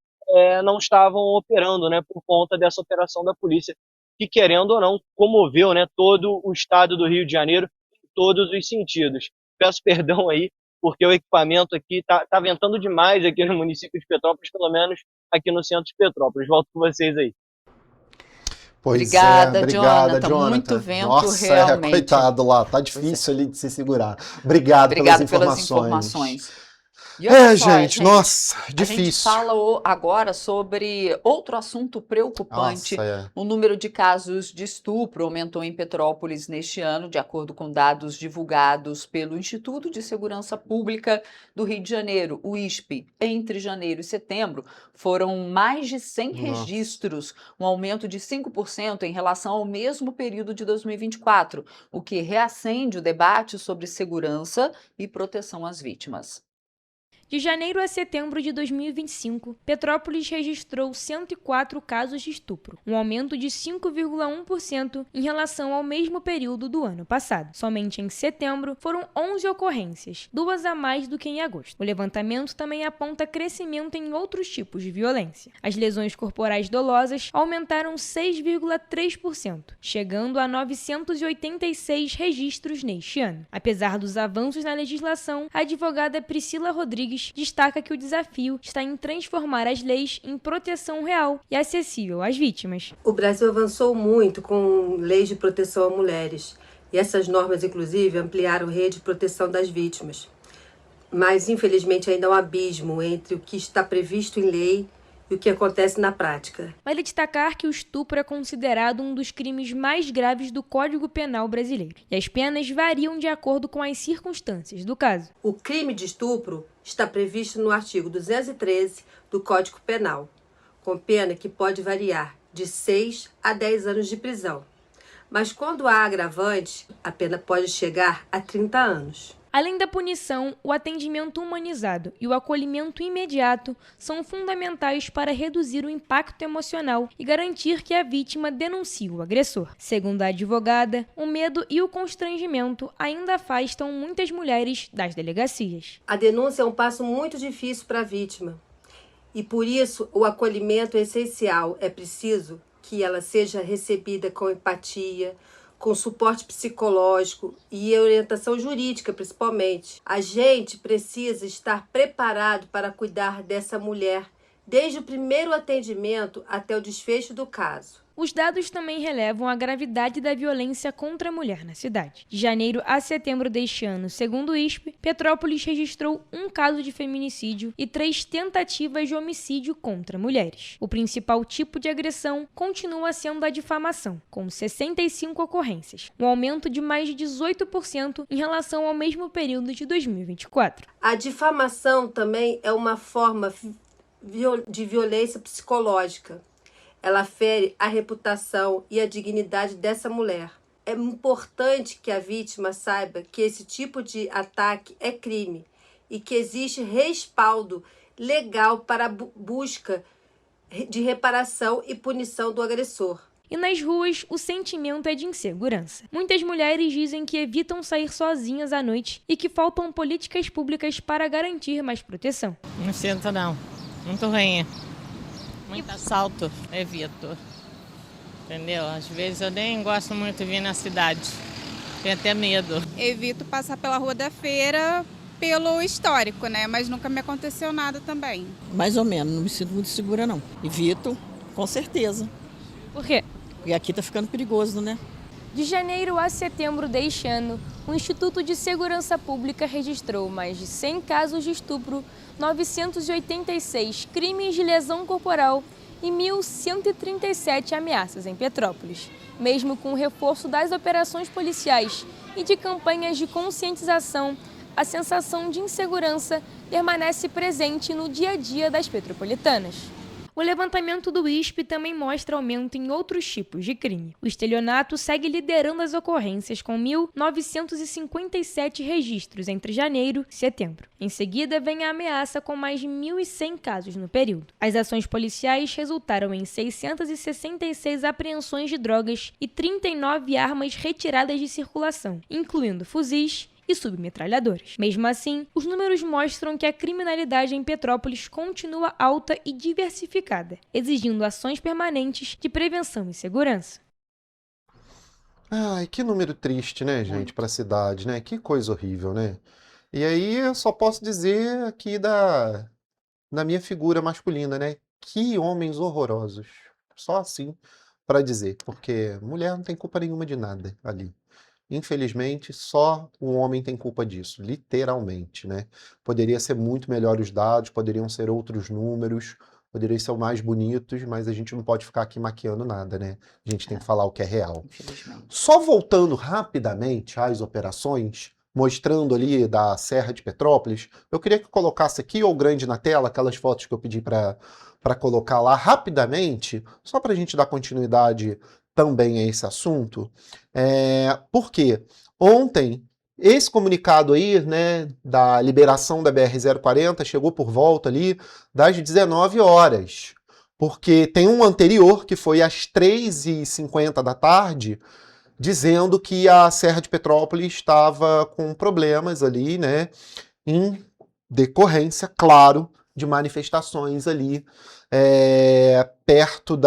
não estavam operando, né, por conta dessa operação da polícia, que, querendo ou não, comoveu, né, todo o estado do Rio de Janeiro em todos os sentidos. Peço perdão aí, porque o equipamento aqui tá ventando demais aqui no município de Petrópolis, pelo menos aqui no centro de Petrópolis. Volto com vocês aí. Obrigada, Jonathan. Muito vento, nossa, realmente. Coitado lá, tá difícil ali de se segurar. Obrigado pelas informações. E olha só, gente, nossa, difícil. A gente fala agora sobre outro assunto preocupante. Nossa, O número de casos de estupro aumentou em Petrópolis neste ano, de acordo com dados divulgados pelo Instituto de Segurança Pública do Rio de Janeiro, o ISP. Entre janeiro e setembro, foram mais de 100 registros, um aumento de 5% em relação ao mesmo período de 2024, o que reacende o debate sobre segurança e proteção às vítimas. De janeiro a setembro de 2025, Petrópolis registrou 104 casos de estupro, um aumento de 5,1% em relação ao mesmo período do ano passado. Somente em setembro foram 11 ocorrências, 2 a mais do que em agosto. O levantamento também aponta crescimento em outros tipos de violência. As lesões corporais dolosas aumentaram 6,3%, chegando a 986 registros neste ano. Apesar dos avanços na legislação, a advogada Priscila Rodrigues destaca que o desafio está em transformar as leis em proteção real e acessível às vítimas. O Brasil avançou muito com leis de proteção a mulheres, e essas normas, inclusive, ampliaram a rede de proteção das vítimas. Mas, infelizmente, ainda há um abismo entre o que está previsto em lei e o que acontece na prática. Vale destacar que o estupro é considerado um dos crimes mais graves do Código Penal brasileiro, e as penas variam de acordo com as circunstâncias do caso. O crime de estupro está previsto no artigo 213 do Código Penal, com pena que pode variar de 6 a 10 anos de prisão. Mas quando há agravante, a pena pode chegar a 30 anos. Além da punição, o atendimento humanizado e o acolhimento imediato são fundamentais para reduzir o impacto emocional e garantir que a vítima denuncie o agressor. Segundo a advogada, o medo e o constrangimento ainda afastam muitas mulheres das delegacias. A denúncia é um passo muito difícil para a vítima e, por isso, o acolhimento é essencial. É preciso que ela seja recebida com empatia, com suporte psicológico e orientação jurídica, principalmente. A gente precisa estar preparado para cuidar dessa mulher, desde o primeiro atendimento até o desfecho do caso. Os dados também relevam a gravidade da violência contra a mulher na cidade. De janeiro a setembro deste ano, segundo o ISP, Petrópolis registrou 1 caso de feminicídio e 3 tentativas de homicídio contra mulheres. O principal tipo de agressão continua sendo a difamação, com 65 ocorrências, um aumento de mais de 18% em relação ao mesmo período de 2024. A difamação também é uma forma de violência psicológica. Ela fere a reputação e a dignidade dessa mulher. É importante que a vítima saiba que esse tipo de ataque é crime e que existe respaldo legal para a busca de reparação e punição do agressor. E nas ruas, o sentimento é de insegurança. Muitas mulheres dizem que evitam sair sozinhas à noite e que faltam políticas públicas para garantir mais proteção. Não sinto não, muito ruim. Muito assalto, evito. Entendeu? Às vezes eu nem gosto muito de vir na cidade, tenho até medo. Evito passar pela Rua da Feira pelo histórico, né? Mas nunca me aconteceu nada também. Mais ou menos, não me sinto muito segura não. Evito, com certeza. Por quê? Porque aqui tá ficando perigoso, né? De janeiro a setembro deste ano, o Instituto de Segurança Pública registrou mais de 100 casos de estupro, 986 crimes de lesão corporal e 1.137 ameaças em Petrópolis. Mesmo com o reforço das operações policiais e de campanhas de conscientização, a sensação de insegurança permanece presente no dia a dia das petropolitanas. O levantamento do ISP também mostra aumento em outros tipos de crime. O estelionato segue liderando as ocorrências com 1.957 registros entre janeiro e setembro. Em seguida, vem a ameaça com mais de 1.100 casos no período. As ações policiais resultaram em 666 apreensões de drogas e 39 armas retiradas de circulação, incluindo fuzis e submetralhadoras. Mesmo assim, os números mostram que a criminalidade em Petrópolis continua alta e diversificada, exigindo ações permanentes de prevenção e segurança. Ai, que número triste, né, gente, para a cidade, né? Que coisa horrível, né? E aí eu só posso dizer aqui da minha figura masculina, né? Que homens horrorosos. Só assim para dizer, porque mulher não tem culpa nenhuma de nada ali. Infelizmente, só o homem tem culpa disso, literalmente, né? Poderia ser muito melhor os dados, poderiam ser outros números, poderiam ser mais bonitos, mas a gente não pode ficar aqui maquiando nada, né? A gente tem que falar o que é real. Só voltando rapidamente às operações, mostrando ali da Serra de Petrópolis, eu queria que eu colocasse aqui ou grande na tela, aquelas fotos que eu pedi para colocar lá rapidamente, só para a gente dar continuidade também a esse assunto, porque ontem esse comunicado aí, né, da liberação da BR-040 chegou por volta ali das 19 horas, porque tem um anterior que foi às 3h50 da tarde, dizendo que a Serra de Petrópolis estava com problemas ali, né, em decorrência, claro, de manifestações ali perto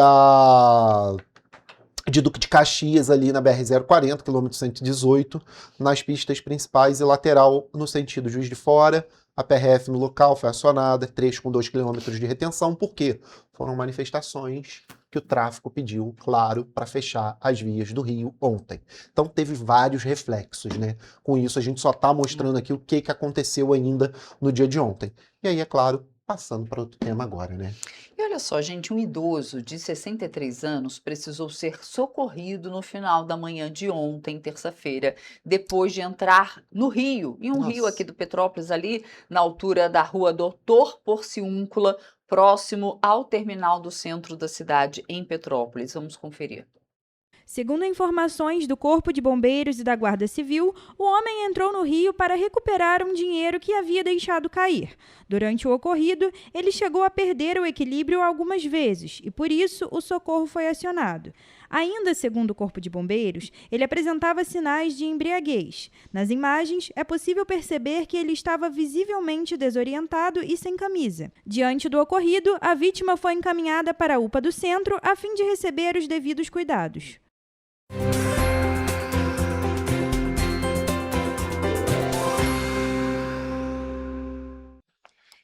de Duque de Caxias, ali na BR-040, quilômetro 118, nas pistas principais e lateral no sentido Juiz de Fora. A PRF no local foi acionada, trecho com 2 km de retenção. Por quê? Foram manifestações que o tráfico pediu, claro, para fechar as vias do Rio ontem. Então teve vários reflexos, né? Com isso a gente só está mostrando aqui o que aconteceu ainda no dia de ontem. E aí, é claro, passando para outro tema agora, né? E olha só, gente, um idoso de 63 anos precisou ser socorrido no final da manhã de ontem, terça-feira, depois de entrar no rio, em um rio aqui do Petrópolis, ali na altura da rua Doutor Porciúncula, próximo ao terminal do centro da cidade, em Petrópolis. Vamos conferir. Segundo informações do Corpo de Bombeiros e da Guarda Civil, o homem entrou no rio para recuperar um dinheiro que havia deixado cair. Durante o ocorrido, ele chegou a perder o equilíbrio algumas vezes e, por isso, o socorro foi acionado. Ainda segundo o Corpo de Bombeiros, ele apresentava sinais de embriaguez. Nas imagens, é possível perceber que ele estava visivelmente desorientado e sem camisa. Diante do ocorrido, a vítima foi encaminhada para a UPA do centro a fim de receber os devidos cuidados.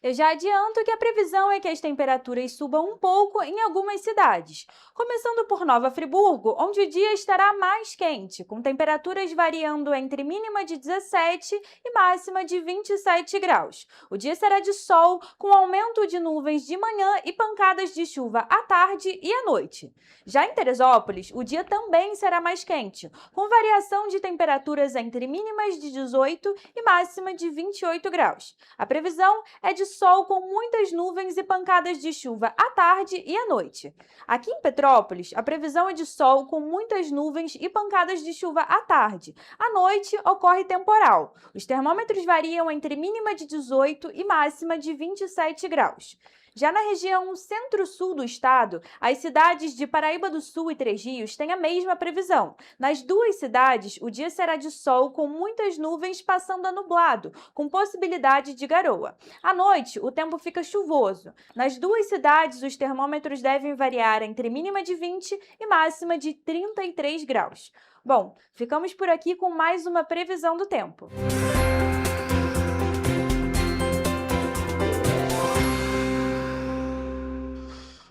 Eu já adianto que a previsão é que as temperaturas subam um pouco em algumas cidades, começando por Nova Friburgo, onde o dia estará mais quente, com temperaturas variando entre mínima de 17 e máxima de 27 graus. O dia será de sol, com aumento de nuvens de manhã e pancadas de chuva à tarde e à noite. Já em Teresópolis, o dia também será mais quente, com variação de temperaturas entre mínimas de 18 e máxima de 28 graus. A previsão é de sol com muitas nuvens e pancadas de chuva à tarde e à noite. Aqui em Petrópolis, a previsão é de sol com muitas nuvens e pancadas de chuva à tarde. À noite, ocorre temporal. Os termômetros variam entre mínima de 18 e máxima de 27 graus. Já na região centro-sul do estado, as cidades de Paraíba do Sul e Três Rios têm a mesma previsão. Nas duas cidades, o dia será de sol com muitas nuvens passando a nublado, com possibilidade de garoa. À noite, o tempo fica chuvoso. Nas duas cidades, os termômetros devem variar entre mínima de 20 e máxima de 33 graus. Bom, ficamos por aqui com mais uma previsão do tempo.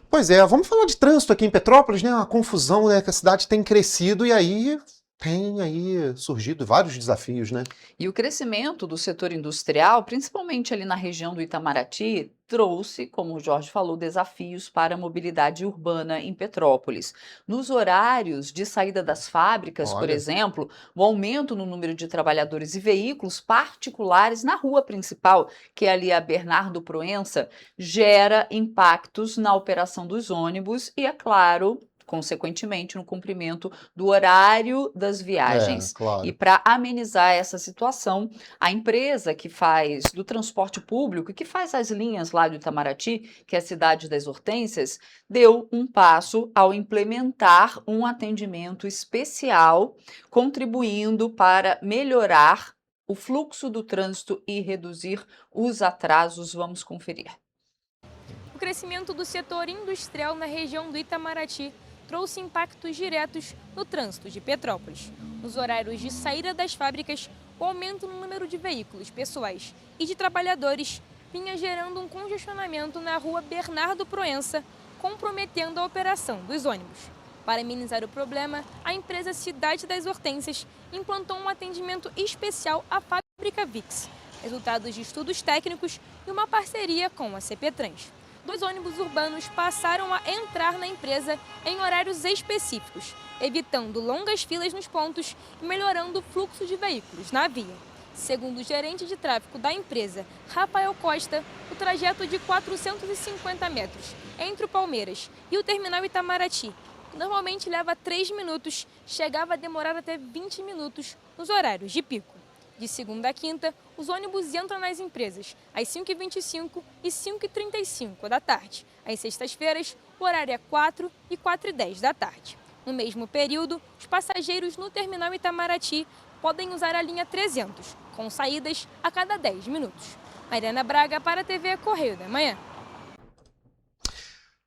Pois é, vamos falar de trânsito aqui em Petrópolis, né? Uma confusão, né? Que a cidade tem crescido e aí tem aí surgido vários desafios, né? E o crescimento do setor industrial, principalmente ali na região do Itamaraty, trouxe, como o Jorge falou, desafios para a mobilidade urbana em Petrópolis. Nos horários de saída das fábricas, por exemplo, o aumento no número de trabalhadores e veículos particulares na rua principal, que é ali a Bernardo Proença, gera impactos na operação dos ônibus e, é claro, consequentemente, no cumprimento do horário das viagens. Claro. E para amenizar essa situação, a empresa que faz do transporte público e que faz as linhas lá do Itamaraty, que é a cidade das Hortênsias, deu um passo ao implementar um atendimento especial, contribuindo para melhorar o fluxo do trânsito e reduzir os atrasos. Vamos conferir. O crescimento do setor industrial na região do Itamaraty trouxe impactos diretos no trânsito de Petrópolis. Nos horários de saída das fábricas, o aumento no número de veículos pessoais e de trabalhadores vinha gerando um congestionamento na rua Bernardo Proença, comprometendo a operação dos ônibus. Para amenizar o problema, a empresa Cidade das Hortênsias implantou um atendimento especial à fábrica VIX, resultados de estudos técnicos e uma parceria com a CPTrans. 2 ônibus urbanos passaram a entrar na empresa em horários específicos, evitando longas filas nos pontos e melhorando o fluxo de veículos na via. Segundo o gerente de tráfego da empresa, Rafael Costa, o trajeto de 450 metros entre o Palmeiras e o terminal Itamaraty, que normalmente leva 3 minutos, chegava a demorar até 20 minutos nos horários de pico. De segunda a quinta, os ônibus entram nas empresas às 5h25 e 5h35 da tarde. Às sextas-feiras, o horário é 4 e 4h10 da tarde. No mesmo período, os passageiros no terminal Itamaraty podem usar a linha 300, com saídas a cada 10 minutos. Mariana Braga para a TV Correio da Manhã.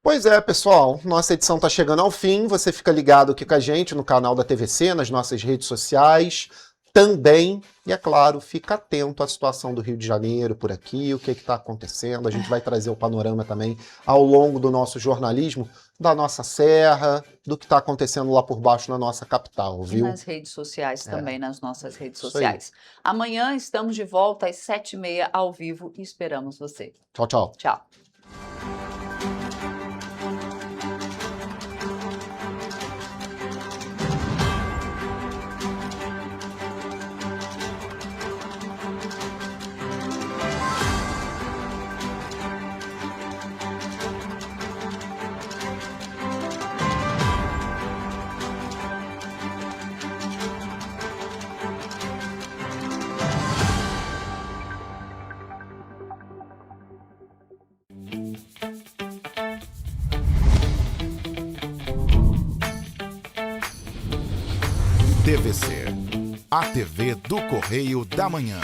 Pois é, pessoal, nossa edição está chegando ao fim. Você fica ligado aqui com a gente no canal da TVC, nas nossas redes sociais também. E, é claro, fica atento à situação do Rio de Janeiro por aqui, o que está acontecendo. A gente vai trazer o panorama também ao longo do nosso jornalismo, da nossa serra, do que está acontecendo lá por baixo na nossa capital, viu? E nas redes sociais também, nas nossas redes sociais. Amanhã estamos de volta às 7h30 ao vivo e esperamos você. Tchau, tchau. Tchau. TVC, a TV do Correio da Manhã.